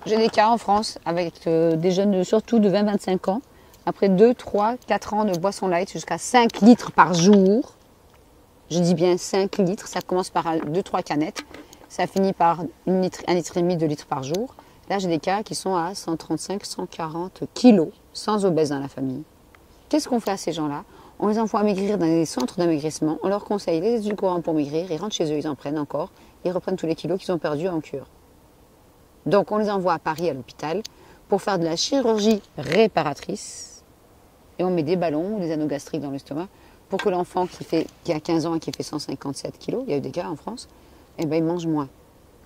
J'ai des cas en France avec des jeunes, surtout de 20-25 ans, après 2, 3, 4 ans de boisson light, jusqu'à 5 litres par jour. Je dis bien 5 litres, ça commence par 2-3 canettes. Ça finit par 1 litre, 1,5 litre, 2 litres par jour. Là, j'ai des cas qui sont à 135, 140 kilos, sans obèse dans la famille. Qu'est-ce qu'on fait à ces gens-là? On les envoie maigrir dans des centres d'amaigrissement. On leur conseille les édulcorants pour maigrir. Ils rentrent chez eux, ils en prennent encore. Ils reprennent tous les kilos qu'ils ont perdus en cure. Donc on les envoie à Paris à l'hôpital pour faire de la chirurgie réparatrice. Et on met des ballons ou des anneaux gastriques dans l'estomac pour que l'enfant qui a 15 ans et qui fait 157 kilos, il y a eu des cas en France, eh ben, il mange moins.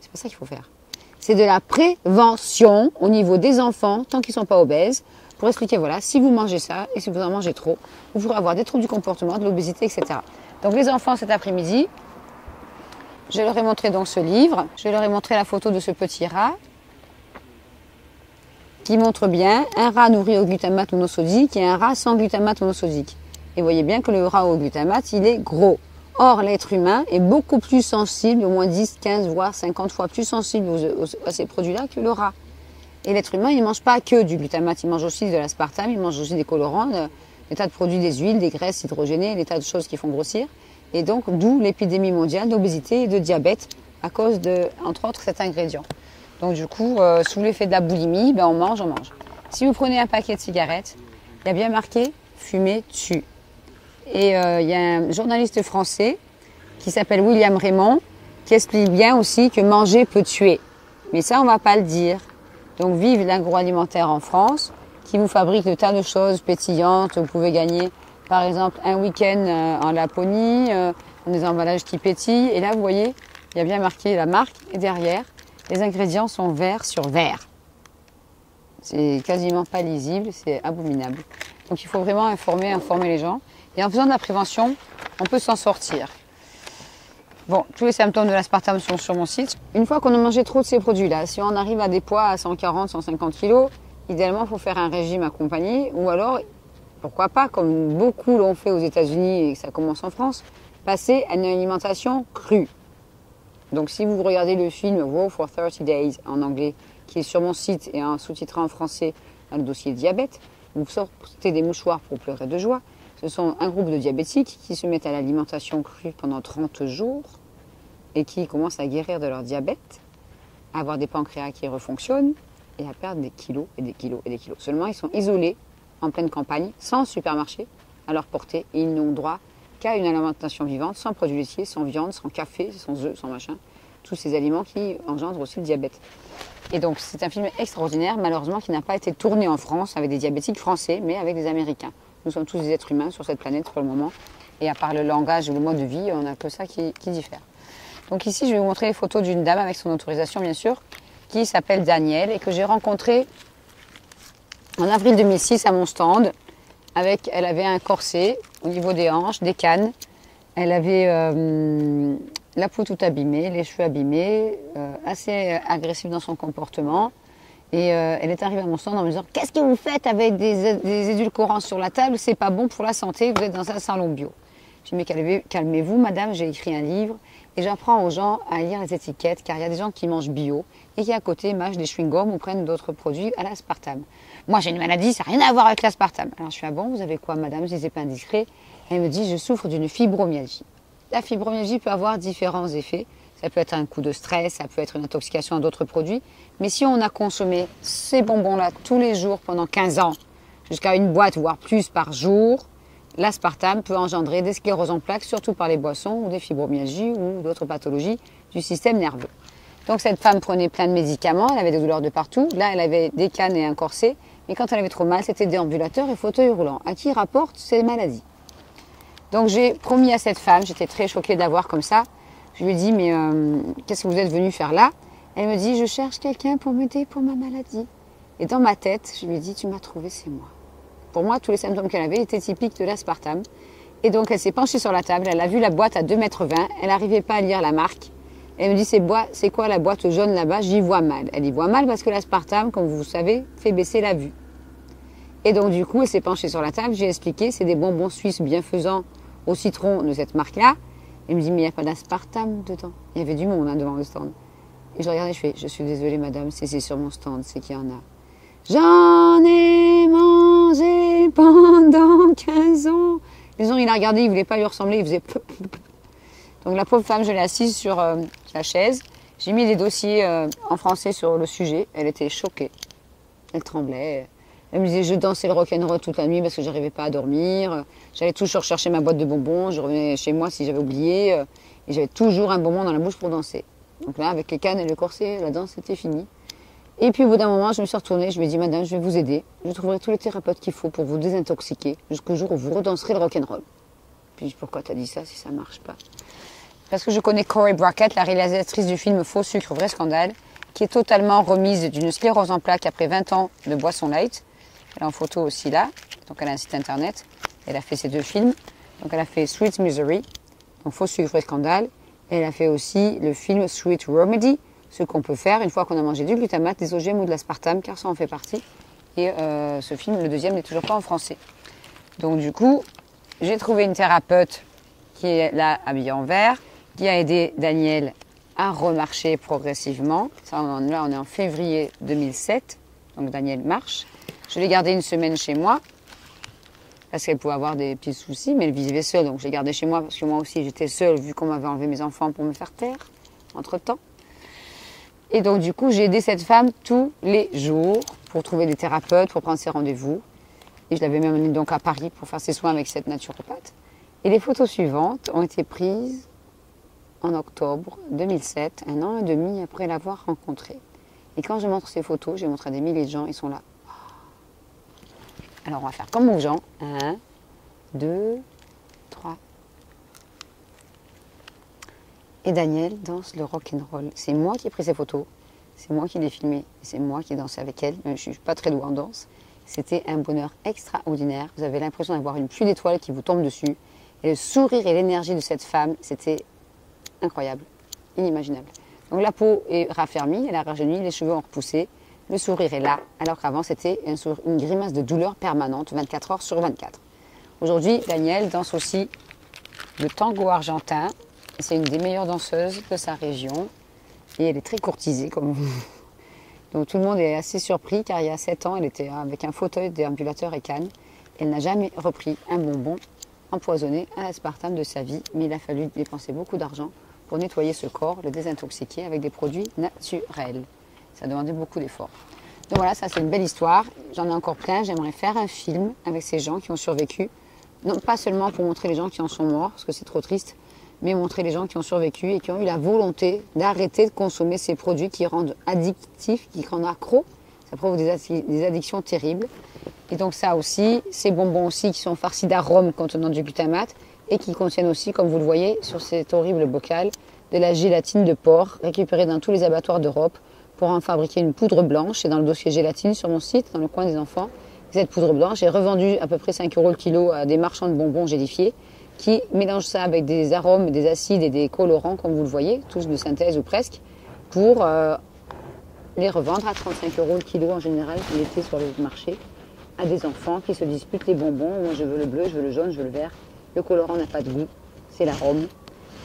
C'est pas ça qu'il faut faire. C'est de la prévention au niveau des enfants, tant qu'ils ne sont pas obèses, pour expliquer, voilà, si vous mangez ça et si vous en mangez trop, vous pourrez avoir des troubles du comportement, de l'obésité, etc. Donc les enfants, cet après-midi, je leur ai montré donc ce livre, je leur ai montré la photo de ce petit rat qui montre bien un rat nourri au glutamate monosodique et un rat sans glutamate monosodique. Et vous voyez bien que le rat au glutamate, il est gros. Or, l'être humain est beaucoup plus sensible, au moins 10, 15, voire 50 fois plus sensible à ces produits-là que le rat. Et l'être humain, il ne mange pas que du glutamate, il mange aussi de l'aspartame, il mange aussi des colorants, des tas de produits, des huiles, des graisses hydrogénées, des tas de choses qui font grossir. Et donc, d'où l'épidémie mondiale d'obésité et de diabète à cause de, entre autres, cet ingrédient. Donc du coup, sous l'effet de la boulimie, ben on mange. Si vous prenez un paquet de cigarettes, il y a bien marqué « fumer tue ». Et il y a un journaliste français qui s'appelle William Raymond qui explique bien aussi que manger peut tuer. Mais ça, on ne va pas le dire. Donc vive l'agroalimentaire en France qui vous fabrique de tas de choses pétillantes. Vous pouvez gagner par exemple un week-end en Laponie, dans des emballages qui pétillent. Et là, vous voyez, il y a bien marqué la marque et derrière, les ingrédients sont vert sur vert. C'est quasiment pas lisible, c'est abominable. Donc il faut vraiment informer les gens. Et en faisant de la prévention, on peut s'en sortir. Bon, tous les symptômes de l'aspartame sont sur mon site. Une fois qu'on a mangé trop de ces produits-là, si on arrive à des poids à 140, 150 kg, idéalement, il faut faire un régime accompagné. Ou alors, pourquoi pas, comme beaucoup l'ont fait aux États-Unis et que ça commence en France, passer à une alimentation crue. Donc si vous regardez le film Raw for 30 Days en anglais, qui est sur mon site et sous-titré en français dans le dossier diabète, vous sortez des mouchoirs pour pleurer de joie. Ce sont un groupe de diabétiques qui se mettent à l'alimentation crue pendant 30 jours et qui commencent à guérir de leur diabète, à avoir des pancréas qui refonctionnent et à perdre des kilos et des kilos et des kilos. Seulement, ils sont isolés en pleine campagne, sans supermarché à leur portée et ils n'ont droit qu'à une alimentation vivante, sans produits laitiers, sans viande, sans café, sans œufs, sans machin. Tous ces aliments qui engendrent aussi le diabète. Et donc c'est un film extraordinaire, malheureusement, qui n'a pas été tourné en France avec des diabétiques français, mais avec des Américains. Nous sommes tous des êtres humains sur cette planète pour le moment. Et à part le langage ou le mode de vie, on n'a que ça qui diffère. Donc ici, je vais vous montrer les photos d'une dame avec son autorisation, bien sûr, qui s'appelle Danielle et que j'ai rencontrée en avril 2006 à mon stand. Elle avait un corset au niveau des hanches, des cannes. Elle avait la peau toute abîmée, les cheveux abîmés, assez agressive dans son comportement. Et elle est arrivée à mon stand en me disant « Qu'est-ce que vous faites avec des édulcorants sur la table? C'est pas bon pour la santé, vous êtes dans un salon bio. » Je lui ai dit « Mais calmez-vous, madame, j'ai écrit un livre et j'apprends aux gens à lire les étiquettes car il y a des gens qui mangent bio et qui à côté mâchent des chewing-gums ou prennent d'autres produits à l'aspartame. Moi j'ai une maladie, ça n'a rien à voir avec l'aspartame. » Alors je suis « Ah bon, vous avez quoi madame, si c'est pas indiscret ?» Elle me dit « Je souffre d'une fibromyalgie. » La fibromyalgie peut avoir différents effets. Ça peut être un coup de stress, ça peut être une intoxication à d'autres produits. Mais si on a consommé ces bonbons-là tous les jours pendant 15 ans, jusqu'à une boîte, voire plus par jour, l'aspartame peut engendrer des scléroses en plaques, surtout par les boissons ou des fibromyalgies ou d'autres pathologies du système nerveux. Donc cette femme prenait plein de médicaments, elle avait des douleurs de partout. Là, elle avait des cannes et un corset. Mais quand elle avait trop mal, c'était déambulateur et fauteuil roulant. À qui rapportent ces maladies? Donc j'ai promis à cette femme, j'étais très choquée de la voir comme ça. Je lui ai dit, mais qu'est-ce que vous êtes venu faire là? Elle me dit, je cherche quelqu'un pour m'aider pour ma maladie. Et dans ma tête, je lui ai dit, tu m'as trouvé, c'est moi. Pour moi, tous les symptômes qu'elle avait étaient typiques de l'aspartame. Et donc, elle s'est penchée sur la table, elle a vu la boîte à 2,20 m, elle n'arrivait pas à lire la marque. Elle me dit, c'est quoi la boîte jaune là-bas? J'y vois mal. Elle y voit mal parce que l'aspartame, comme vous savez, fait baisser la vue. Et donc, du coup, elle s'est penchée sur la table, j'ai expliqué, c'est des bonbons suisses bienfaisants au citron de cette marque-là. Elle me dit, mais il n'y a pas d'aspartame dedans. Il y avait du monde devant le stand. Et je regardais, je fais, je suis désolée madame, c'est sur mon stand, c'est qu'il y en a. J'en ai mangé pendant 15 ans. Les gens, il a regardé, il ne voulait pas lui ressembler, il faisait... Donc la pauvre femme, je l'ai assise sur sa chaise. J'ai mis des dossiers en français sur le sujet. Elle était choquée. Elle tremblait. Elle me disait, je dansais le rock'n'roll toute la nuit parce que je n'arrivais pas à dormir. J'allais toujours chercher ma boîte de bonbons. Je revenais chez moi si j'avais oublié. Et j'avais toujours un bonbon dans la bouche pour danser. Donc là, avec les cannes et le corset, la danse était finie. Et puis au bout d'un moment, je me suis retournée, je lui ai dit, madame, je vais vous aider. Je trouverai tous les thérapeutes qu'il faut pour vous désintoxiquer jusqu'au jour où vous redanserez le rock'n'roll. Puis pourquoi t'as dit ça si ça marche pas? Parce que je connais Corey Brackett, la réalisatrice du film Faux sucre, vrai scandale, qui est totalement remise d'une sclérose en plaques après 20 ans de boisson light. Elle est en photo aussi là, donc elle a un site internet. Elle a fait ces 2 films. Donc elle a fait Sweet Misery, donc Faux sucre, vrai scandale. Et elle a fait aussi le film Sweet Remedy, ce qu'on peut faire une fois qu'on a mangé du glutamate, des OGM ou de l'aspartame, car ça en fait partie. Et ce film, le deuxième, n'est toujours pas en français. Donc du coup, j'ai trouvé une thérapeute qui est là, habillée en vert, qui a aidé Daniel à remarcher progressivement. Ça, là, on est en février 2007, donc Daniel marche. Je l'ai gardée une semaine chez moi, parce qu'elle pouvait avoir des petits soucis, mais elle vivait seule, donc je l'ai gardée chez moi, parce que moi aussi j'étais seule, vu qu'on m'avait enlevé mes enfants pour me faire taire, entre-temps. Et donc du coup, j'ai aidé cette femme tous les jours pour trouver des thérapeutes, pour prendre ses rendez-vous. Et je l'avais même amenée donc à Paris pour faire ses soins avec cette naturopathe. Et les photos suivantes ont été prises en octobre 2007, 1 an et demi après l'avoir rencontrée. Et quand je montre ces photos, j'ai montré à des milliers de gens, ils sont là. Alors on va faire comme aux gens. 1, 2, 3. Et Daniel danse le rock'n'roll. C'est moi qui ai pris ces photos, c'est moi qui l'ai filmé, c'est moi qui ai dansé avec elle. Je ne suis pas très douée en danse. C'était un bonheur extraordinaire. Vous avez l'impression d'avoir une pluie d'étoiles qui vous tombe dessus. Et le sourire et l'énergie de cette femme, c'était incroyable, inimaginable. Donc la peau est raffermie, elle a rajeuni, les cheveux ont repoussé, le sourire est là, alors qu'avant c'était une grimace de douleur permanente, 24 heures sur 24. Aujourd'hui, Daniel danse aussi le tango argentin. C'est une des meilleures danseuses de sa région et elle est très courtisée comme vous. Donc tout le monde est assez surpris car il y a 7 ans, elle était avec un fauteuil déambulateur et canne. Elle n'a jamais repris un bonbon empoisonné à l'aspartame de sa vie, mais il a fallu dépenser beaucoup d'argent pour nettoyer ce corps, le désintoxiquer avec des produits naturels. Ça demandait beaucoup d'efforts. Donc voilà, ça c'est une belle histoire. J'en ai encore plein. J'aimerais faire un film avec ces gens qui ont survécu. Non pas seulement pour montrer les gens qui en sont morts, parce que c'est trop triste, mais montrer les gens qui ont survécu et qui ont eu la volonté d'arrêter de consommer ces produits qui rendent addictifs, qui rendent accro. Ça provoque des addictions terribles. Et donc ça aussi, ces bonbons aussi qui sont farcis d'arômes contenant du glutamate et qui contiennent aussi, comme vous le voyez sur cet horrible bocal, de la gélatine de porc récupérée dans tous les abattoirs d'Europe pour en fabriquer une poudre blanche. Et dans le dossier gélatine sur mon site, dans le coin des enfants, cette poudre blanche est revendue à peu près 5 € le kilo à des marchands de bonbons gélifiés qui mélangent ça avec des arômes, des acides et des colorants, comme vous le voyez, tous de synthèse ou presque, pour les revendre à 35 € le kilo en général, l'été sur le marché, à des enfants qui se disputent les bonbons. Moi je veux le bleu, je veux le jaune, je veux le vert. Le colorant n'a pas de goût, c'est l'arôme.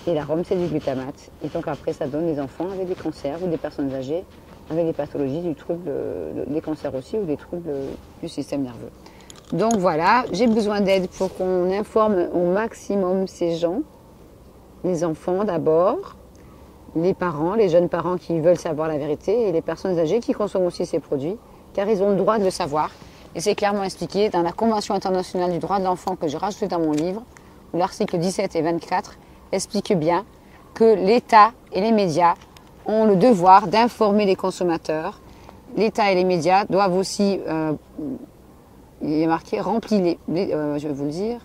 Et l'arôme c'est du glutamate. Et donc après ça donne des enfants avec des cancers ou des personnes âgées avec des pathologies du trouble, des cancers aussi ou des troubles du système nerveux. Donc voilà, j'ai besoin d'aide pour qu'on informe au maximum ces gens, les enfants d'abord, les parents, les jeunes parents qui veulent savoir la vérité et les personnes âgées qui consomment aussi ces produits, car ils ont le droit de le savoir. Et c'est clairement expliqué dans la Convention internationale du droit de l'enfant que j'ai rajouté dans mon livre, où l'article 17 et 24 expliquent bien que l'État et les médias ont le devoir d'informer les consommateurs. L'État et les médias doivent aussi, il est marqué, remplir je vais vous le dire,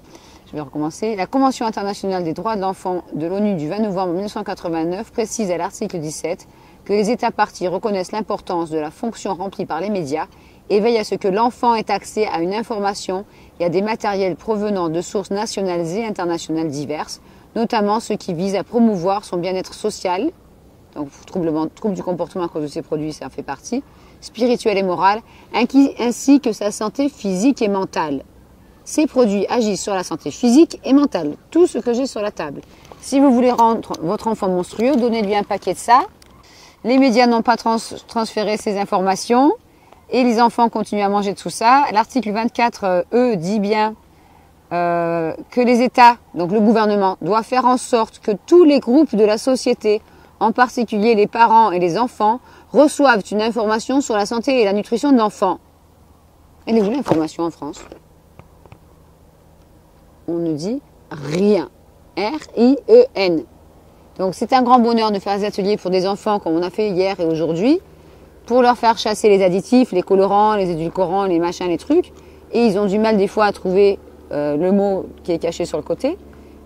je vais recommencer. La Convention internationale des droits de l'enfant de l'ONU du 20 novembre 1989 précise à l'article 17 que les États parties reconnaissent l'importance de la fonction remplie par les médias et veillent à ce que l'enfant ait accès à une information et à des matériels provenant de sources nationales et internationales diverses, notamment ceux qui visent à promouvoir son bien-être social, donc trouble du comportement à cause de ces produits, ça en fait partie, spirituel et moral, ainsi que sa santé physique et mentale. Ces produits agissent sur la santé physique et mentale, tout ce que j'ai sur la table. Si vous voulez rendre votre enfant monstrueux, donnez-lui un paquet de ça. Les médias n'ont pas transféré ces informations et les enfants continuent à manger de tout ça. L'article 24, dit bien que les États, donc le gouvernement, doit faire en sorte que tous les groupes de la société, en particulier les parents et les enfants, reçoivent une information sur la santé et la nutrition de l'enfant. Elle est où l'information en France? On ne dit rien. R-I-E-N. Donc c'est un grand bonheur de faire des ateliers pour des enfants comme on a fait hier et aujourd'hui, pour leur faire chasser les additifs, les colorants, les édulcorants, les machins, les trucs. Et ils ont du mal des fois à trouver le mot qui est caché sur le côté.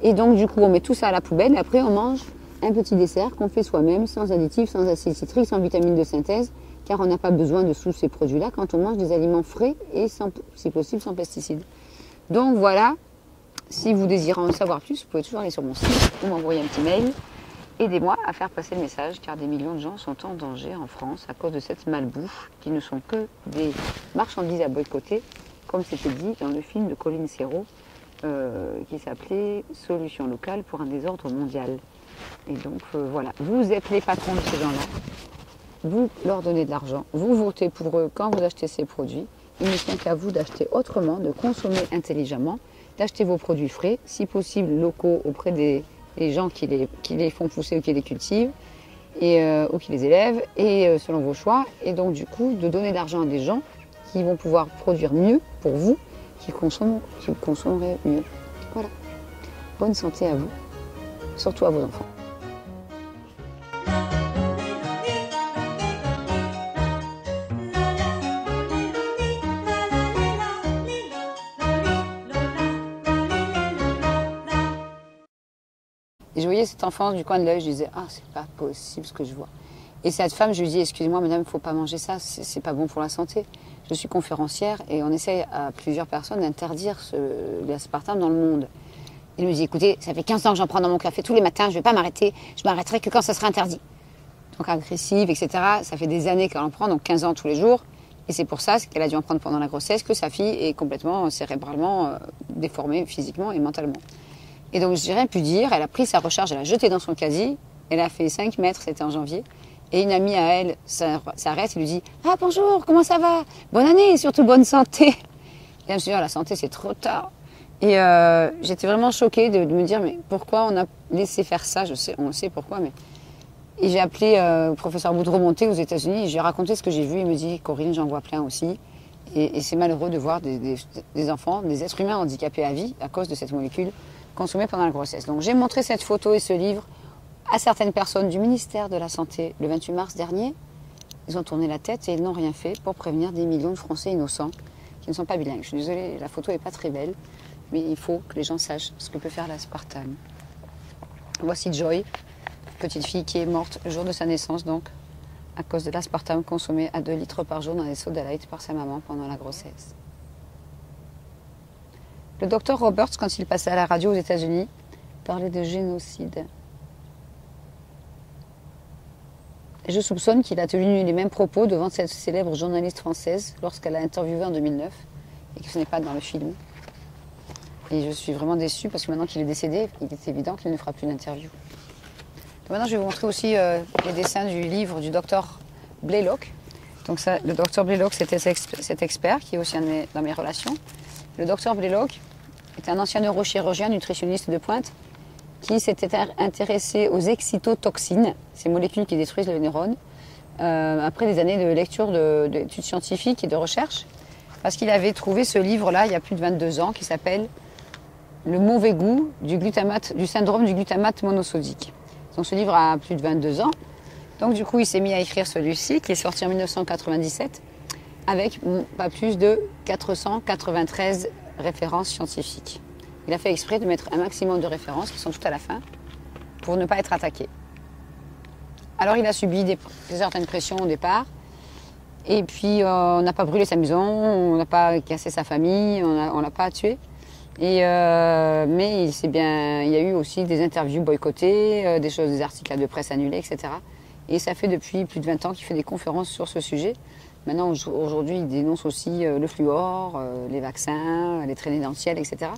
Et donc du coup on met tout ça à la poubelle et après on mange un petit dessert qu'on fait soi-même, sans additifs, sans acide citrique, sans vitamines de synthèse, car on n'a pas besoin de tous ces produits-là quand on mange des aliments frais et si possible sans pesticides. Donc voilà, si vous désirez en savoir plus, vous pouvez toujours aller sur mon site ou m'envoyer un petit mail. Aidez-moi à faire passer le message, car des millions de gens sont en danger en France à cause de cette malbouffe qui ne sont que des marchandises à boycotter, comme c'était dit dans le film de Colin Serrault, qui s'appelait « Solution locale pour un désordre mondial ». Et donc voilà, vous êtes les patrons de ces gens-là, vous leur donnez de l'argent, vous votez pour eux quand vous achetez ces produits. Il ne tient qu'à vous d'acheter autrement, de consommer intelligemment, d'acheter vos produits frais, si possible locaux auprès des gens qui les font pousser ou qui les cultivent, ou qui les élèvent, et selon vos choix. Et donc du coup, de donner de l'argent à des gens qui vont pouvoir produire mieux pour vous, qui consommeraient mieux. Voilà. Bonne santé à vous, surtout à vos enfants. Et je voyais cet enfant du coin de l'œil, je disais, ah, c'est pas possible ce que je vois. Et cette femme, je lui dis, excusez-moi madame, il ne faut pas manger ça, c'est pas bon pour la santé. Je suis conférencière et on essaye à plusieurs personnes d'interdire l'aspartame dans le monde. Il me dit, écoutez, ça fait 15 ans que j'en prends dans mon café tous les matins, je ne vais pas m'arrêter, je m'arrêterai que quand ça sera interdit. Donc agressive, etc. Ça fait des années qu'elle en prend, donc 15 ans tous les jours. Et c'est pour ça qu'elle a dû en prendre pendant la grossesse, que sa fille est complètement cérébralement déformée physiquement et mentalement. Et donc je n'ai rien pu dire, elle a pris sa recharge, elle a jeté dans son casier, elle a fait 5 mètres, c'était en janvier. Et une amie à elle s'arrête et lui dit « Ah bonjour, comment ça va? Bonne année et surtout bonne santé !» Et elle me dit « Oh, la santé c'est trop tard !» Et j'étais vraiment choquée de me dire « Mais pourquoi on a laissé faire ça ?» On le sait pourquoi, mais... Et j'ai appelé le professeur Boudreau-Monté aux États-Unis et j'ai raconté ce que j'ai vu. Il me dit « Corinne, j'en vois plein aussi. » Et c'est malheureux de voir des enfants, des êtres humains handicapés à vie à cause de cette molécule consommée pendant la grossesse. Donc j'ai montré cette photo et ce livre à certaines personnes du ministère de la Santé le 28 mars dernier. Ils ont tourné la tête et ils n'ont rien fait pour prévenir des millions de Français innocents qui ne sont pas bilingues. Je suis désolée, la photo n'est pas très belle, mais il faut que les gens sachent ce que peut faire l'aspartame. Voici Joy, petite fille qui est morte le jour de sa naissance, donc, à cause de l'aspartame consommé à 2 litres par jour dans des sodas light par sa maman pendant la grossesse. Le docteur Roberts, quand il passait à la radio aux États-Unis, parlait de génocide. Et je soupçonne qu'il a tenu les mêmes propos devant cette célèbre journaliste française lorsqu'elle l'a interviewé en 2009 et que ce n'est pas dans le film. Et je suis vraiment déçue parce que maintenant qu'il est décédé, il est évident qu'il ne fera plus d'interview. Maintenant, je vais vous montrer aussi les dessins du livre du docteur Blaylock. Donc ça, le docteur Blaylock, c'était cet expert qui est aussi dans mes relations. Le docteur Blaylock est un ancien neurochirurgien, nutritionniste de pointe, qui s'était intéressé aux excitotoxines, ces molécules qui détruisent les neurones, après des années de lecture d'études scientifiques et de recherche, parce qu'il avait trouvé ce livre-là il y a plus de 22 ans qui s'appelle « Le mauvais goût du syndrome du glutamate monosodique ». Donc ce livre a plus de 22 ans. Donc du coup, il s'est mis à écrire celui-ci, qui est sorti en 1997, avec pas plus de 493 références scientifiques. Il a fait exprès de mettre un maximum de références, qui sont toutes à la fin, pour ne pas être attaqué. Alors il a subi certaines pressions au départ, et puis on n'a pas brûlé sa maison, on n'a pas cassé sa famille, on l'a pas tué. Mais il y a eu aussi des interviews boycottées, des articles de presse annulés, etc. Et ça fait depuis plus de 20 ans qu'il fait des conférences sur ce sujet. Maintenant, aujourd'hui, il dénonce aussi le fluor, les vaccins, les traînées dentielles, etc.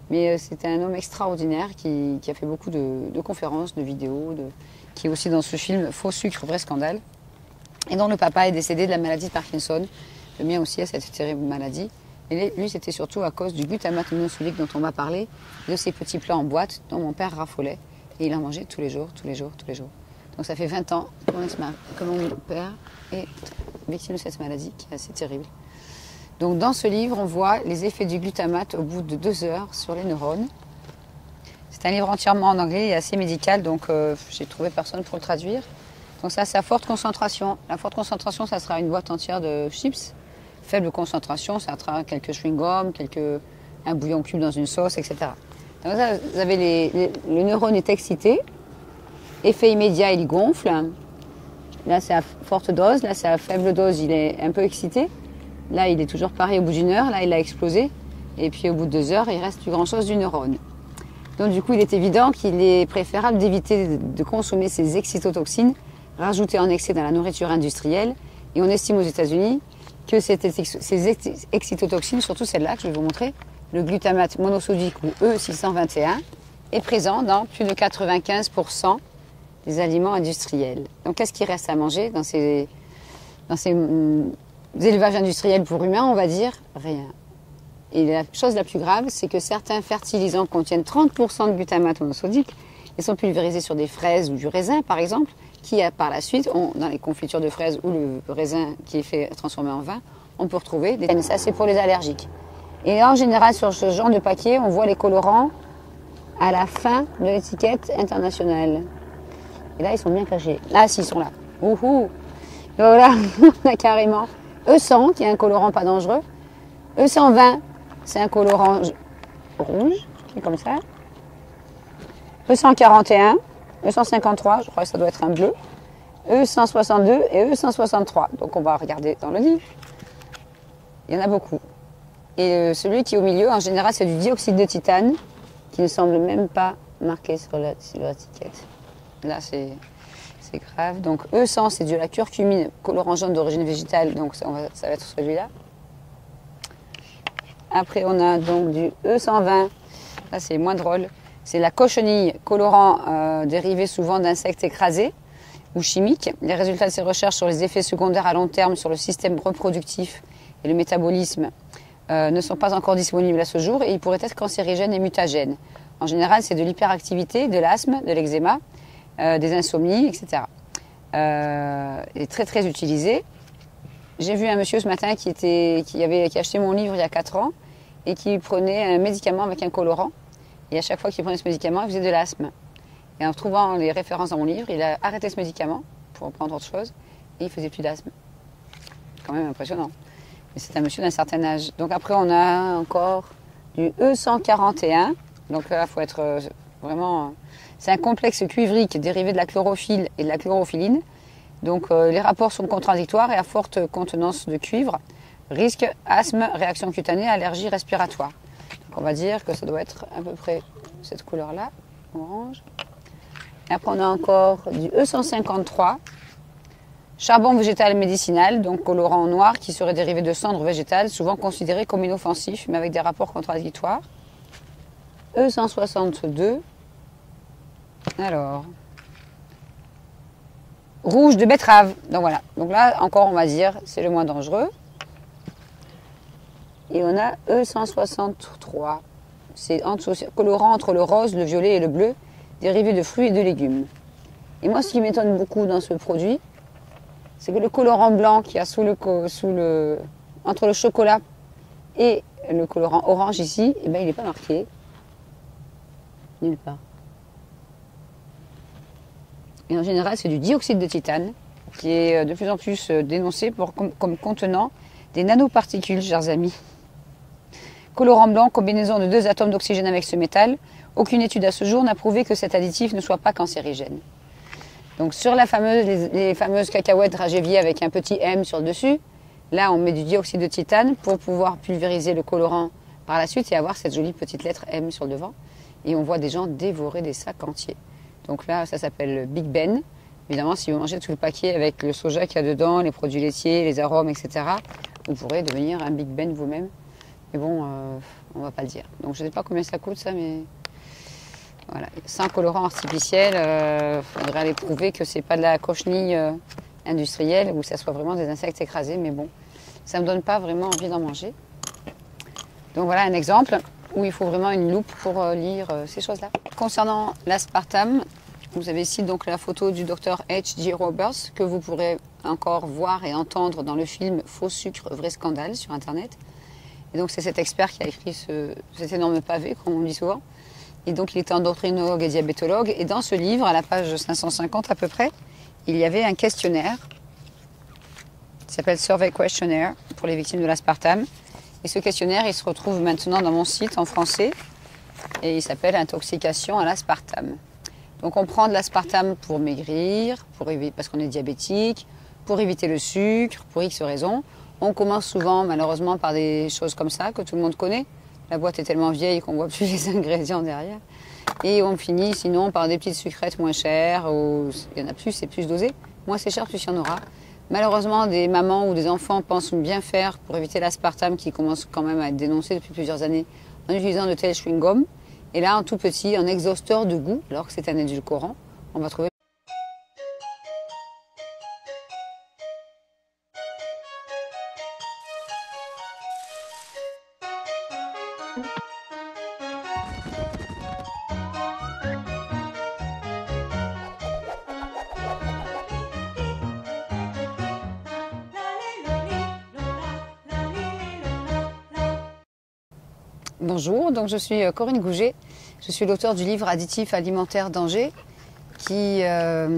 Mais c'était un homme extraordinaire qui a fait beaucoup de conférences, de vidéos, qui est aussi dans ce film Faux sucre, vrai scandale. Et dont le papa est décédé de la maladie de Parkinson. Le mien aussi a cette terrible maladie. Et lui, c'était surtout à cause du glutamate monosodique dont on m'a parlé, de ces petits plats en boîte dont mon père raffolait. Et il en mangeait tous les jours, tous les jours, tous les jours. Donc ça fait 20 ans que mon père est victime de cette maladie qui est assez terrible. Donc dans ce livre, on voit les effets du glutamate au bout de 2 heures sur les neurones. C'est un livre entièrement en anglais et assez médical, donc j'ai trouvé personne pour le traduire. Donc ça, c'est à forte concentration. La forte concentration, ça sera une boîte entière de chips. Faible concentration, ça sera quelques chewing-gums, un bouillon cube dans une sauce, etc. Donc là, vous avez le neurone est excité. Effet immédiat, il gonfle. Là, c'est à forte dose. Là, c'est à faible dose, il est un peu excité. Là, il est toujours pareil au bout d'une heure. Là, il a explosé. Et puis, au bout de 2 heures, il reste plus grand-chose du neurone. Donc, du coup, il est évident qu'il est préférable d'éviter de consommer ces excitotoxines rajoutées en excès dans la nourriture industrielle. Et on estime aux États-Unis que ces excitotoxines, surtout celle-là que je vais vous montrer, le glutamate monosodique ou E621, est présent dans plus de 95% des aliments industriels. Donc, qu'est-ce qui reste à manger dans ces élevages industriels pour humains? On va dire rien. Et la chose la plus grave, c'est que certains fertilisants contiennent 30% de glutamate monosodique et sont pulvérisés sur des fraises ou du raisin, par exemple, qui, par la suite, dans les confitures de fraises ou le raisin qui est fait transformer en vin, on peut retrouver des... Ça, c'est pour les allergiques. Et en général, sur ce genre de paquet, on voit les colorants à la fin de l'étiquette internationale. Et là, ils sont bien cachés. Ah, si, ils sont là. Ouhou. Et voilà, on a carrément E100, qui est un colorant pas dangereux. E120, c'est un colorant rouge, qui est comme ça. E141, E153, je crois que ça doit être un bleu. E162 et E163. Donc, on va regarder dans le livre. Il y en a beaucoup. Et celui qui est au milieu, en général, c'est du dioxyde de titane, qui ne semble même pas marqué sur l'étiquette. Là, c'est grave. Donc, E100, c'est de la curcumine, colorant jaune d'origine végétale. Donc, ça va être celui-là. Après, on a donc du E120. Là, c'est moins drôle. C'est la cochenille, colorant dérivé souvent d'insectes écrasés ou chimiques. Les résultats de ces recherches sur les effets secondaires à long terme sur le système reproductif et le métabolisme ne sont pas encore disponibles à ce jour et ils pourraient être cancérigènes et mutagènes. En général, c'est de l'hyperactivité, de l'asthme, de l'eczéma, des insomnies, etc. Et très très utilisé. J'ai vu un monsieur ce matin qui a acheté mon livre il y a 4 ans et qui prenait un médicament avec un colorant. Et à chaque fois qu'il prenait ce médicament, il faisait de l'asthme. Et en trouvant les références dans mon livre, il a arrêté ce médicament pour prendre autre chose et il faisait plus d'asthme. Quand même impressionnant. Mais c'est un monsieur d'un certain âge. Donc après, on a encore du E141. Donc là, il faut être vraiment... C'est un complexe cuivrique dérivé de la chlorophylle et de la chlorophyline. Donc les rapports sont contradictoires et à forte contenance de cuivre. Risque, asthme, réaction cutanée, allergie respiratoire. Donc on va dire que ça doit être à peu près cette couleur-là, orange. Et après, on a encore du E153. Charbon végétal médicinal, donc colorant noir qui serait dérivé de cendres végétales, souvent considéré comme inoffensif, mais avec des rapports contradictoires. E162. Alors, rouge de betterave. Donc voilà. Donc là, encore, on va dire, c'est le moins dangereux. Et on a E163. C'est colorant entre le rose, le violet et le bleu, dérivé de fruits et de légumes. Et moi, ce qui m'étonne beaucoup dans ce produit, c'est que le colorant blanc qu'il y a entre le chocolat et le colorant orange ici, eh ben, il n'est pas marqué. Nulle part. Et en général, c'est du dioxyde de titane, qui est de plus en plus dénoncé comme contenant des nanoparticules, chers amis. Colorant blanc, combinaison de 2 atomes d'oxygène avec ce métal. Aucune étude à ce jour n'a prouvé que cet additif ne soit pas cancérigène. Donc sur les fameuses cacahuètes Dragévier avec un petit M sur le dessus, là on met du dioxyde de titane pour pouvoir pulvériser le colorant par la suite et avoir cette jolie petite lettre M sur le devant. Et on voit des gens dévorer des sacs entiers. Donc là ça s'appelle Big Ben. Évidemment si vous mangez tout le paquet avec le soja qu'il y a dedans, les produits laitiers, les arômes, etc., vous pourrez devenir un Big Ben vous-même. Mais bon, on va pas le dire. Donc je ne sais pas combien ça coûte ça, mais... Voilà, sans colorant artificiel, faudrait aller prouver que c'est pas de la cochenille industrielle ou que ça soit vraiment des insectes écrasés, mais bon, ça ne me donne pas vraiment envie d'en manger. Donc voilà un exemple où il faut vraiment une loupe pour lire ces choses-là. Concernant l'aspartame, vous avez ici donc la photo du docteur H.G. Roberts que vous pourrez encore voir et entendre dans le film Faux sucre, vrai scandale sur Internet. Et donc c'est cet expert qui a écrit cet énorme pavé, comme on dit souvent. Et donc, il était endocrinologue et diabétologue. Et dans ce livre, à la page 550 à peu près, il y avait un questionnaire qui s'appelle Survey Questionnaire pour les victimes de l'aspartame. Et ce questionnaire, il se retrouve maintenant dans mon site en français et il s'appelle Intoxication à l'aspartame. Donc on prend de l'aspartame pour maigrir, parce qu'on est diabétique, pour éviter le sucre, pour X raisons. On commence souvent malheureusement par des choses comme ça que tout le monde connaît. La boîte est tellement vieille qu'on ne voit plus les ingrédients derrière. Et on finit sinon par des petites sucrètes moins chères. Il y en a plus, c'est plus dosé. Moins c'est cher, plus il y en aura. Malheureusement, des mamans ou des enfants pensent bien faire pour éviter l'aspartame qui commence quand même à être dénoncé depuis plusieurs années en utilisant de tels chewing-gums. Et là, en tout petit, un exhausteur de goût, alors que c'est un édulcorant, on va trouver. Bonjour, donc je suis Corinne Gouget, je suis l'auteur du livre Additifs alimentaires danger qui a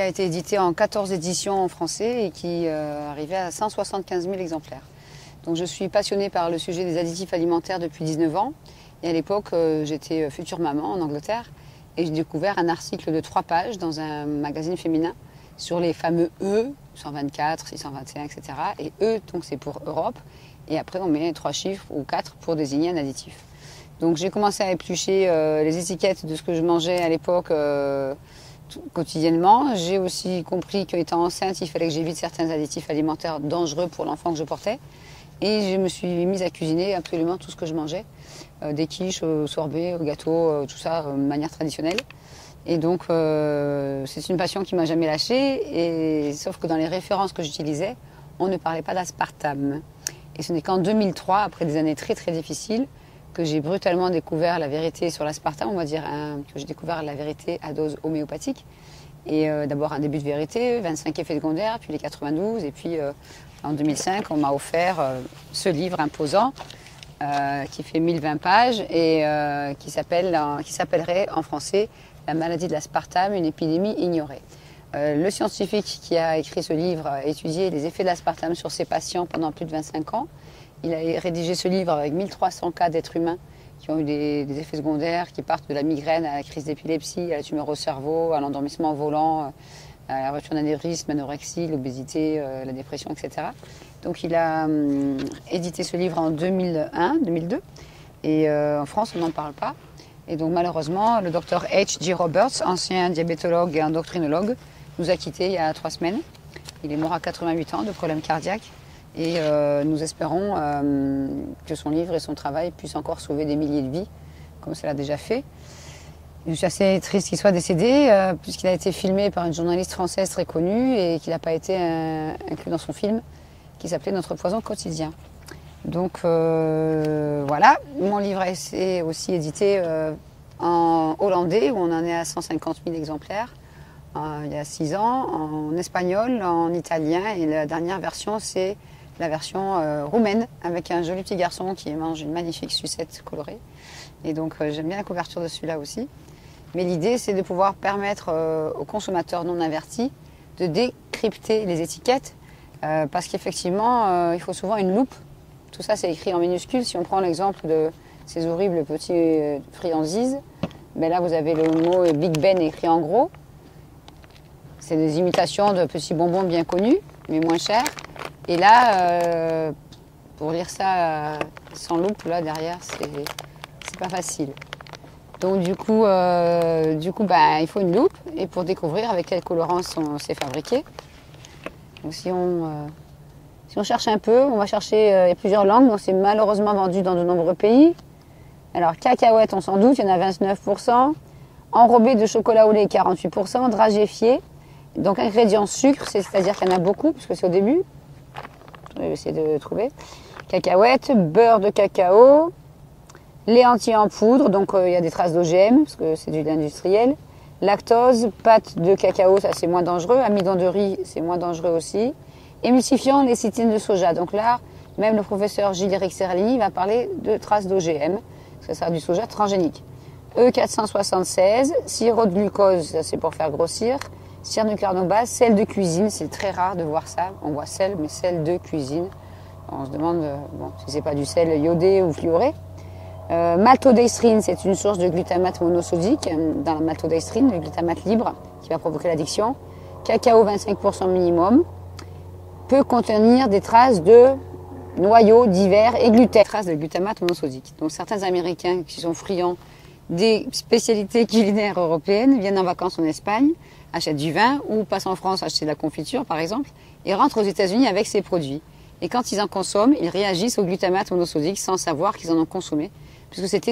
été édité en 14 éditions en français et qui arrivait à 175 000 exemplaires. Donc je suis passionnée par le sujet des additifs alimentaires depuis 19 ans et à l'époque j'étais future maman en Angleterre et j'ai découvert un article de 3 pages dans un magazine féminin sur les fameux E, 124, 621, etc. Et E, donc c'est pour Europe. Et après, on met 3 chiffres ou 4 pour désigner un additif. Donc j'ai commencé à éplucher les étiquettes de ce que je mangeais à l'époque quotidiennement. J'ai aussi compris qu'étant enceinte, il fallait que j'évite certains additifs alimentaires dangereux pour l'enfant que je portais. Et je me suis mise à cuisiner absolument tout ce que je mangeais. Des quiches, au sorbet, au gâteau, tout ça de manière traditionnelle. Et donc c'est une passion qui ne m'a jamais lâchée. Sauf que dans les références que j'utilisais, on ne parlait pas d'aspartame. Et ce n'est qu'en 2003, après des années très très difficiles, que j'ai brutalement découvert la vérité sur l'aspartame, on va dire que j'ai découvert la vérité à dose homéopathique. Et d'abord un début de vérité, 25 effets secondaires, puis les 92, et puis en 2005, on m'a offert ce livre imposant qui fait 1020 pages et qui s'appellerait en français « La maladie de l'aspartame, une épidémie ignorée ». Le scientifique qui a écrit ce livre a étudié les effets de l'aspartame sur ses patients pendant plus de 25 ans. Il a rédigé ce livre avec 1300 cas d'êtres humains qui ont eu des effets secondaires qui partent de la migraine à la crise d'épilepsie, à la tumeur au cerveau, à l'endormissement volant, à la rupture d'anévrisme, l'anorexie, l'obésité, la dépression, etc. Donc il a édité ce livre en 2001-2002 et en France on n'en parle pas. Et donc malheureusement le docteur H.G. Roberts, ancien diabétologue et endocrinologue, nous a quittés il y a 3 semaines. Il est mort à 88 ans de problèmes cardiaques et nous espérons que son livre et son travail puissent encore sauver des milliers de vies, comme cela a déjà fait. Je suis assez triste qu'il soit décédé, puisqu'il a été filmé par une journaliste française très connue et qu'il n'a pas été inclus dans son film, qui s'appelait Notre poison quotidien. Donc voilà, mon livre est aussi édité en hollandais, où on en est à 150 000 exemplaires. Il y a 6 ans, en espagnol, en italien, et la dernière version, c'est la version roumaine, avec un joli petit garçon qui mange une magnifique sucette colorée. Et donc j'aime bien la couverture de celui-là aussi. Mais l'idée, c'est de pouvoir permettre aux consommateurs non avertis de décrypter les étiquettes, parce qu'effectivement, il faut souvent une loupe. Tout ça, c'est écrit en minuscules. Si on prend l'exemple de ces horribles petits friandises, ben là, vous avez le mot Big Ben écrit en gros. C'est des imitations de petits bonbons bien connus, mais moins chers. Et là, pour lire ça sans loupe, là, derrière, c'est pas facile. Donc, du coup, ben, il faut une loupe. Et pour découvrir avec quel colorant c'est fabriqué. Donc, si on cherche un peu, on va chercher, il y a plusieurs langues, donc c'est malheureusement vendu dans de nombreux pays. Alors, cacahuètes, on s'en doute, il y en a 29%. Enrobé de chocolat au lait, 48%. Dragéfié. Donc, ingrédients sucre, c'est-à-dire qu'il y en a beaucoup, puisque c'est au début. Je vais essayer de trouver. Cacahuètes, beurre de cacao, lait entier en poudre, donc il y a des traces d'OGM, parce que c'est du lait industriel. Lactose, pâte de cacao, ça c'est moins dangereux. Amidon de riz, c'est moins dangereux aussi. Émulsifiant, lécithine de soja. Donc là, même le professeur Gilles-Éric Serlini va parler de traces d'OGM, parce que ça sera du soja transgénique. E476, sirop de glucose, ça c'est pour faire grossir. cyanocarbone, sel de cuisine, c'est très rare de voir ça. On voit sel, mais sel de cuisine. On se demande bon, si c'est pas du sel iodé ou fluoré. Maltodextrine, c'est une source de glutamate monosodique. Dans la maltodextrine, le glutamate libre qui va provoquer l'addiction. Cacao 25% minimum. Peut contenir des traces de noyaux divers et gluten. Traces de glutamate monosodique. Donc certains Américains qui sont friands des spécialités culinaires européennes viennent en vacances en Espagne, achètent du vin ou passent en France acheter de la confiture par exemple et rentrent aux États-Unis avec ces produits. Et quand ils en consomment, ils réagissent au glutamate monosodique sans savoir qu'ils en ont consommé puisque c'était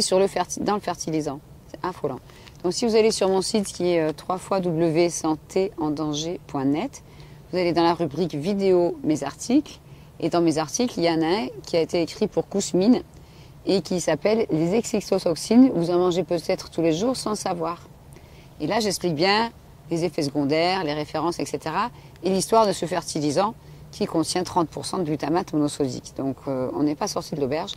dans le fertilisant. C'est affolant. Donc si vous allez sur mon site qui est www.santéendanger.net, vous allez dans la rubrique vidéo mes articles et dans mes articles il y en a un qui a été écrit pour Kousmine et qui s'appelle les excitotoxines. Vous en mangez peut-être tous les jours sans savoir. Et là j'explique bien les effets secondaires, les références, etc. et l'histoire de ce fertilisant qui contient 30% de glutamate monosodique. Donc on n'est pas sorti de l'auberge.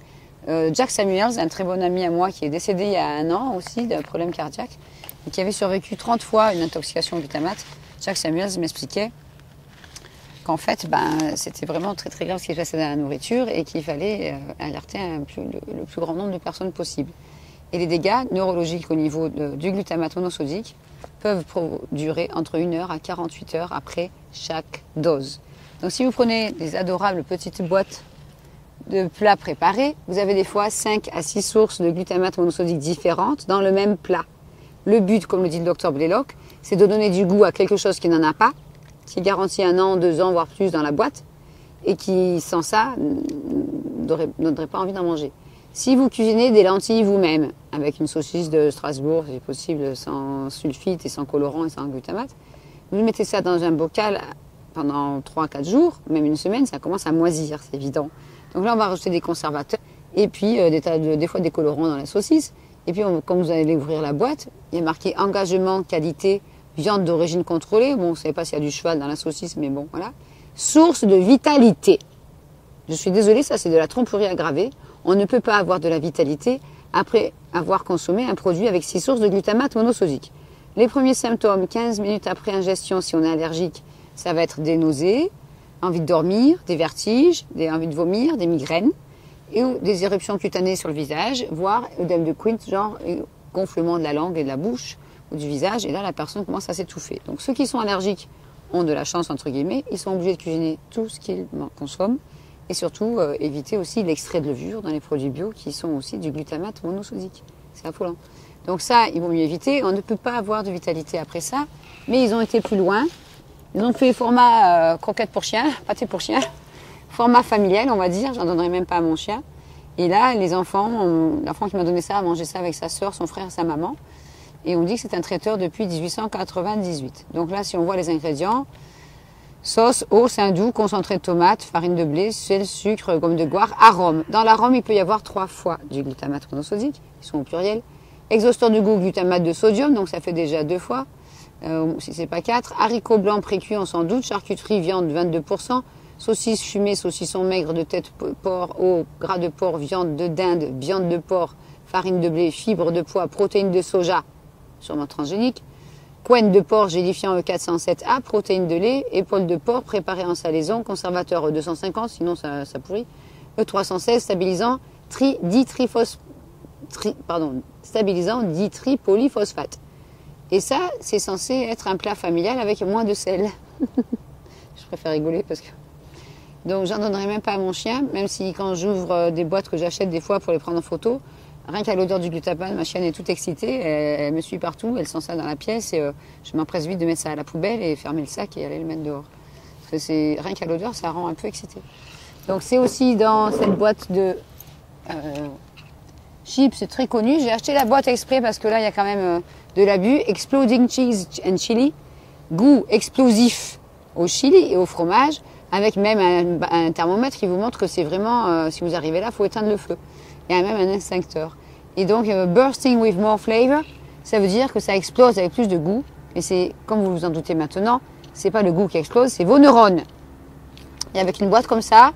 Jack Samuels, un très bon ami à moi qui est décédé il y a 1 an aussi d'un problème cardiaque et qui avait survécu 30 fois une intoxication au glutamate. Jack Samuels m'expliquait qu'en fait, c'était vraiment très très grave ce qui se passait dans la nourriture et qu'il fallait alerter le plus grand nombre de personnes possible. Et les dégâts neurologiques au niveau du glutamate monosodique peuvent durer entre 1 heure à 48 heures après chaque dose. Donc si vous prenez des adorables petites boîtes de plats préparés, vous avez des fois 5 à 6 sources de glutamate monosodique différentes dans le même plat. Le but, comme le dit le docteur Blaylock, c'est de donner du goût à quelque chose qui n'en a pas, qui garantit 1 an, 2 ans, voire plus dans la boîte, et qui, sans ça, n'aurait pas envie d'en manger. Si vous cuisinez des lentilles vous-même, avec une saucisse de Strasbourg, si possible, sans sulfite et sans colorant et sans glutamate, vous mettez ça dans un bocal pendant 3-4 jours, même 1 semaine, ça commence à moisir, c'est évident. Donc là, on va rajouter des conservateurs, et puis des fois des colorants dans la saucisse. Et puis, quand vous allez ouvrir la boîte, il y a marqué engagement, qualité, viande d'origine contrôlée. Bon, on ne savait pas s'il y a du cheval dans la saucisse, mais bon, voilà. Source de vitalité. Je suis désolée, ça c'est de la tromperie aggravée. On ne peut pas avoir de la vitalité après avoir consommé un produit avec 6 sources de glutamate monosodique. Les premiers symptômes, 15 minutes après ingestion, si on est allergique, ça va être des nausées, envie de dormir, des vertiges, des envies de vomir, des migraines, et des éruptions cutanées sur le visage, voire œdème de Quint, genre gonflement de la langue et de la bouche ou du visage, et là la personne commence à s'étouffer. Donc ceux qui sont allergiques ont de la chance, entre guillemets, ils sont obligés de cuisiner tout ce qu'ils consomment, et surtout éviter aussi l'extrait de levure dans les produits bio qui sont aussi du glutamate monosodique. C'est affolant. Donc ça, il vaut mieux éviter. On ne peut pas avoir de vitalité après ça, mais ils ont été plus loin. Ils ont fait format croquette pour chien, pâté pour chien, format familial, on va dire. J'en donnerai même pas à mon chien. Et là, l'enfant qui m'a donné ça a mangé ça avec sa sœur, son frère et sa maman. Et on dit que c'est un traiteur depuis 1898. Donc là, si on voit les ingrédients, sauce, eau, sein doux, concentré de tomate, farine de blé, sel, sucre, gomme de goire, arôme. Dans l'arôme, il peut y avoir 3 fois du glutamate monosodique, ils sont au pluriel. Exhausteur de goût, glutamate de sodium, donc ça fait déjà 2 fois, si c'est pas 4. Haricots blancs précuits, on s'en doute. Charcuterie, viande, 22%. Saucisses fumées, saucissons maigres de tête porc, eau, gras de porc, viande de dinde, viande de porc, farine de blé, fibres de pois, protéines de soja, sûrement transgéniques. Couenne de porc gélifiant E407A, protéines de lait, épaules de porc préparées en salaison, conservateur E250, sinon ça pourrit. E316, stabilisant ditripolyphosphate. Et ça, c'est censé être un plat familial avec moins de sel. Je préfère rigoler parce que... Donc j'en donnerai même pas à mon chien, même si quand j'ouvre des boîtes que j'achète des fois pour les prendre en photo, rien qu'à l'odeur du glutamate, ma chienne est toute excitée, elle me suit partout, elle sent ça dans la pièce et je m'empresse vite de mettre ça à la poubelle et fermer le sac et aller le mettre dehors. Parce que rien qu'à l'odeur, ça rend un peu excité. Donc c'est aussi dans cette boîte de chips, c'est très connu. J'ai acheté la boîte exprès parce que là, il y a quand même de l'abus. Exploding Cheese and Chili, goût explosif au chili et au fromage, avec même un thermomètre qui vous montre que c'est vraiment, si vous arrivez là, il faut éteindre le feu. Il y a même un instincteur. Et donc, bursting with more flavor, ça veut dire que ça explose avec plus de goût. Et c'est, comme vous vous en doutez maintenant, c'est pas le goût qui explose, c'est vos neurones. Et avec une boîte comme ça,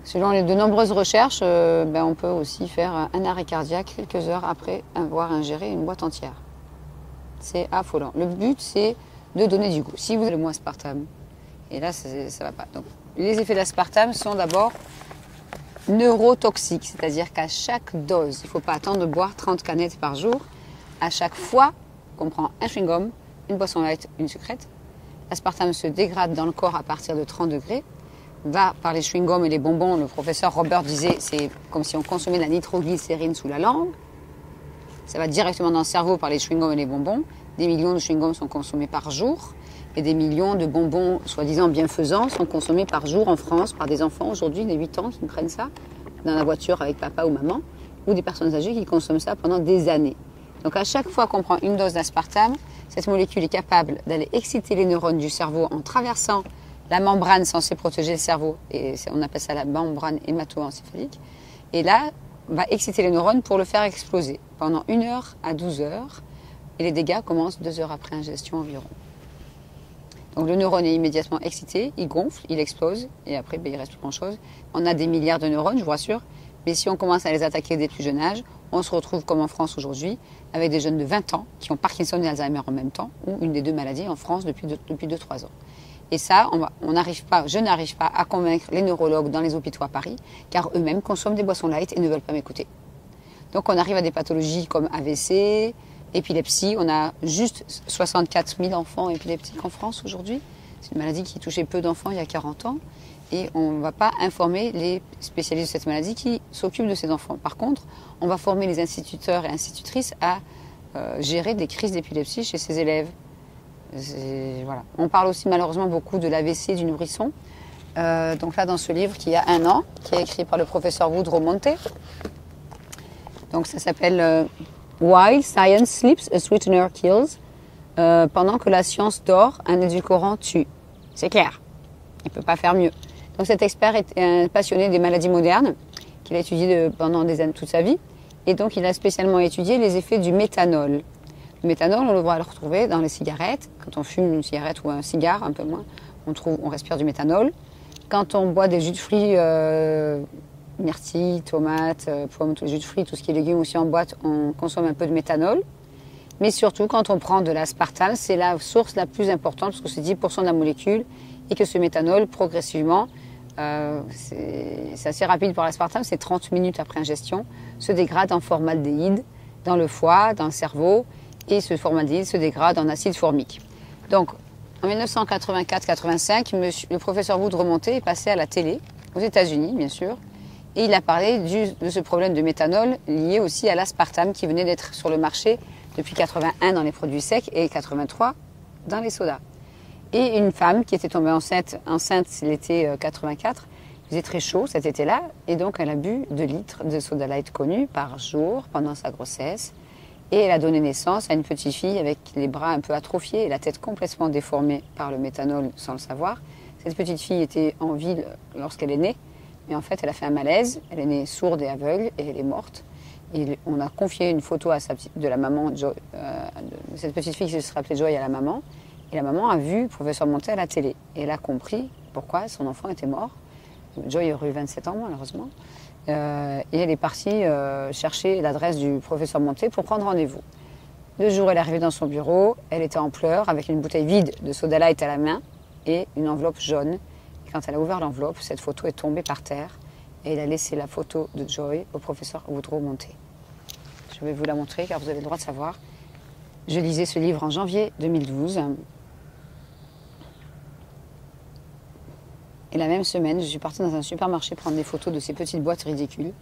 selon de nombreuses recherches, on peut aussi faire un arrêt cardiaque quelques heures après avoir ingéré une boîte entière. C'est affolant. Le but, c'est de donner du goût. Si vous avez le mot aspartame, et là, ça ne va pas. Donc, les effets de l'aspartame sont d'abord neurotoxiques, c'est-à-dire qu'à chaque dose, il ne faut pas attendre de boire 30 canettes par jour. À chaque fois qu'on prend un chewing-gum, une boisson light, une sucrète, l'aspartame se dégrade dans le corps à partir de 30 degrés, va par les chewing-gums et les bonbons. Le professeur Robert disait, c'est comme si on consommait de la nitroglycérine sous la langue. Ça va directement dans le cerveau par les chewing-gums et les bonbons. Des millions de chewing-gums sont consommés par jour. Et des millions de bonbons, soi-disant bienfaisants, sont consommés par jour en France par des enfants aujourd'hui, des 8 ans, qui prennent ça dans la voiture avec papa ou maman, ou des personnes âgées qui consomment ça pendant des années. Donc à chaque fois qu'on prend une dose d'aspartame, cette molécule est capable d'aller exciter les neurones du cerveau en traversant la membrane censée protéger le cerveau, et on appelle ça la membrane hémato-encéphalique, et là, va exciter les neurones pour le faire exploser pendant 1 heure à 12 heures, et les dégâts commencent 2 heures après ingestion environ. Donc le neurone est immédiatement excité, il gonfle, il explose, et après il ne reste plus grand-chose. On a des milliards de neurones, je vous rassure, mais si on commence à les attaquer dès le plus jeune âge, on se retrouve comme en France aujourd'hui, avec des jeunes de 20 ans qui ont Parkinson et Alzheimer en même temps, ou une des deux maladies en France depuis 2-3 ans. Et ça, je n'arrive pas à convaincre les neurologues dans les hôpitaux à Paris, car eux-mêmes consomment des boissons light et ne veulent pas m'écouter. Donc on arrive à des pathologies comme AVC, épilepsie. On a juste 64 000 enfants épileptiques en France aujourd'hui. C'est une maladie qui touchait peu d'enfants il y a 40 ans. Et on ne va pas informer les spécialistes de cette maladie qui s'occupent de ces enfants. Par contre, on va former les instituteurs et institutrices à gérer des crises d'épilepsie chez ces élèves. Voilà. On parle aussi malheureusement beaucoup de l'AVC du nourrisson. Donc là, dans ce livre qui a 1 an, qui est écrit par le professeur Woodrow Monté. Donc ça s'appelle While Science Sleeps, a Sweetener Kills. Pendant que la science dort, un édulcorant tue. C'est clair. Il ne peut pas faire mieux. Donc cet expert est un passionné des maladies modernes, qu'il a étudié pendant des années, toute sa vie. Et donc il a spécialement étudié les effets du méthanol. Le méthanol, on le voit le retrouver dans les cigarettes. Quand on fume une cigarette ou un cigare, un peu moins, on respire du méthanol. Quand on boit des jus de fruits, myrtilles, tomates, pommes, tous les jus de fruits, tout ce qui est légumes aussi en boîte, on consomme un peu de méthanol. Mais surtout, quand on prend de l'aspartame, c'est la source la plus importante, parce que c'est 10% de la molécule, et que ce méthanol, progressivement, c'est assez rapide pour l'aspartame, c'est 30 minutes après ingestion, se dégrade en formaldéhyde dans le foie, dans le cerveau, et ce formaldéhyde se dégrade en acide formique. Donc, en 1984-85, le professeur Woodrow Monté est passé à la télé, aux États-Unis, bien sûr, et il a parlé de ce problème de méthanol lié aussi à l'aspartame qui venait d'être sur le marché depuis 81 dans les produits secs et 83 dans les sodas. Et une femme qui était tombée enceinte l'été 84, il faisait très chaud cet été-là, et donc elle a bu 2 litres de soda light connu par jour pendant sa grossesse. Et elle a donné naissance à une petite fille avec les bras un peu atrophiés et la tête complètement déformée par le méthanol sans le savoir. Cette petite fille était en vie lorsqu'elle est née, mais en fait elle a fait un malaise, elle est née sourde et aveugle et elle est morte. Et on a confié une photo de la maman, de cette petite fille qui se rappelait Joy à la maman. Et la maman a vu le professeur Monté à la télé. Et elle a compris pourquoi son enfant était mort. Joy aurait eu 27 ans malheureusement. Et elle est partie chercher l'adresse du professeur Monté pour prendre rendez-vous. Le jour, elle est arrivée dans son bureau, elle était en pleurs avec une bouteille vide de soda light à la main et une enveloppe jaune. Et quand elle a ouvert l'enveloppe, cette photo est tombée par terre et elle a laissé la photo de Joy au professeur Woodrow Monté. Je vais vous la montrer car vous avez le droit de savoir. Je lisais ce livre en janvier 2012. Et la même semaine, je suis partie dans un supermarché prendre des photos de ces petites boîtes ridicules.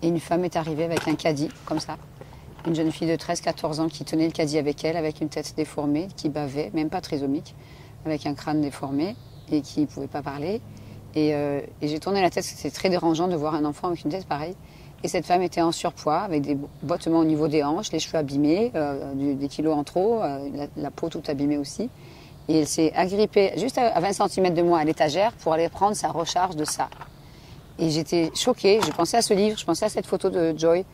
Et une femme est arrivée avec un caddie, comme ça. Une jeune fille de 13-14 ans qui tenait le caddie avec elle, avec une tête déformée, qui bavait, même pas trisomique, avec un crâne déformé et qui ne pouvait pas parler. Et j'ai tourné la tête, c'était très dérangeant de voir un enfant avec une tête pareille. Et cette femme était en surpoids, avec des bottements au niveau des hanches, les cheveux abîmés, des kilos en trop, la peau toute abîmée aussi. Et elle s'est agrippée juste à 20 cm de moi à l'étagère pour aller prendre sa recharge de ça. Et j'étais choquée, je pensais à ce livre, je pensais à cette photo de Joy.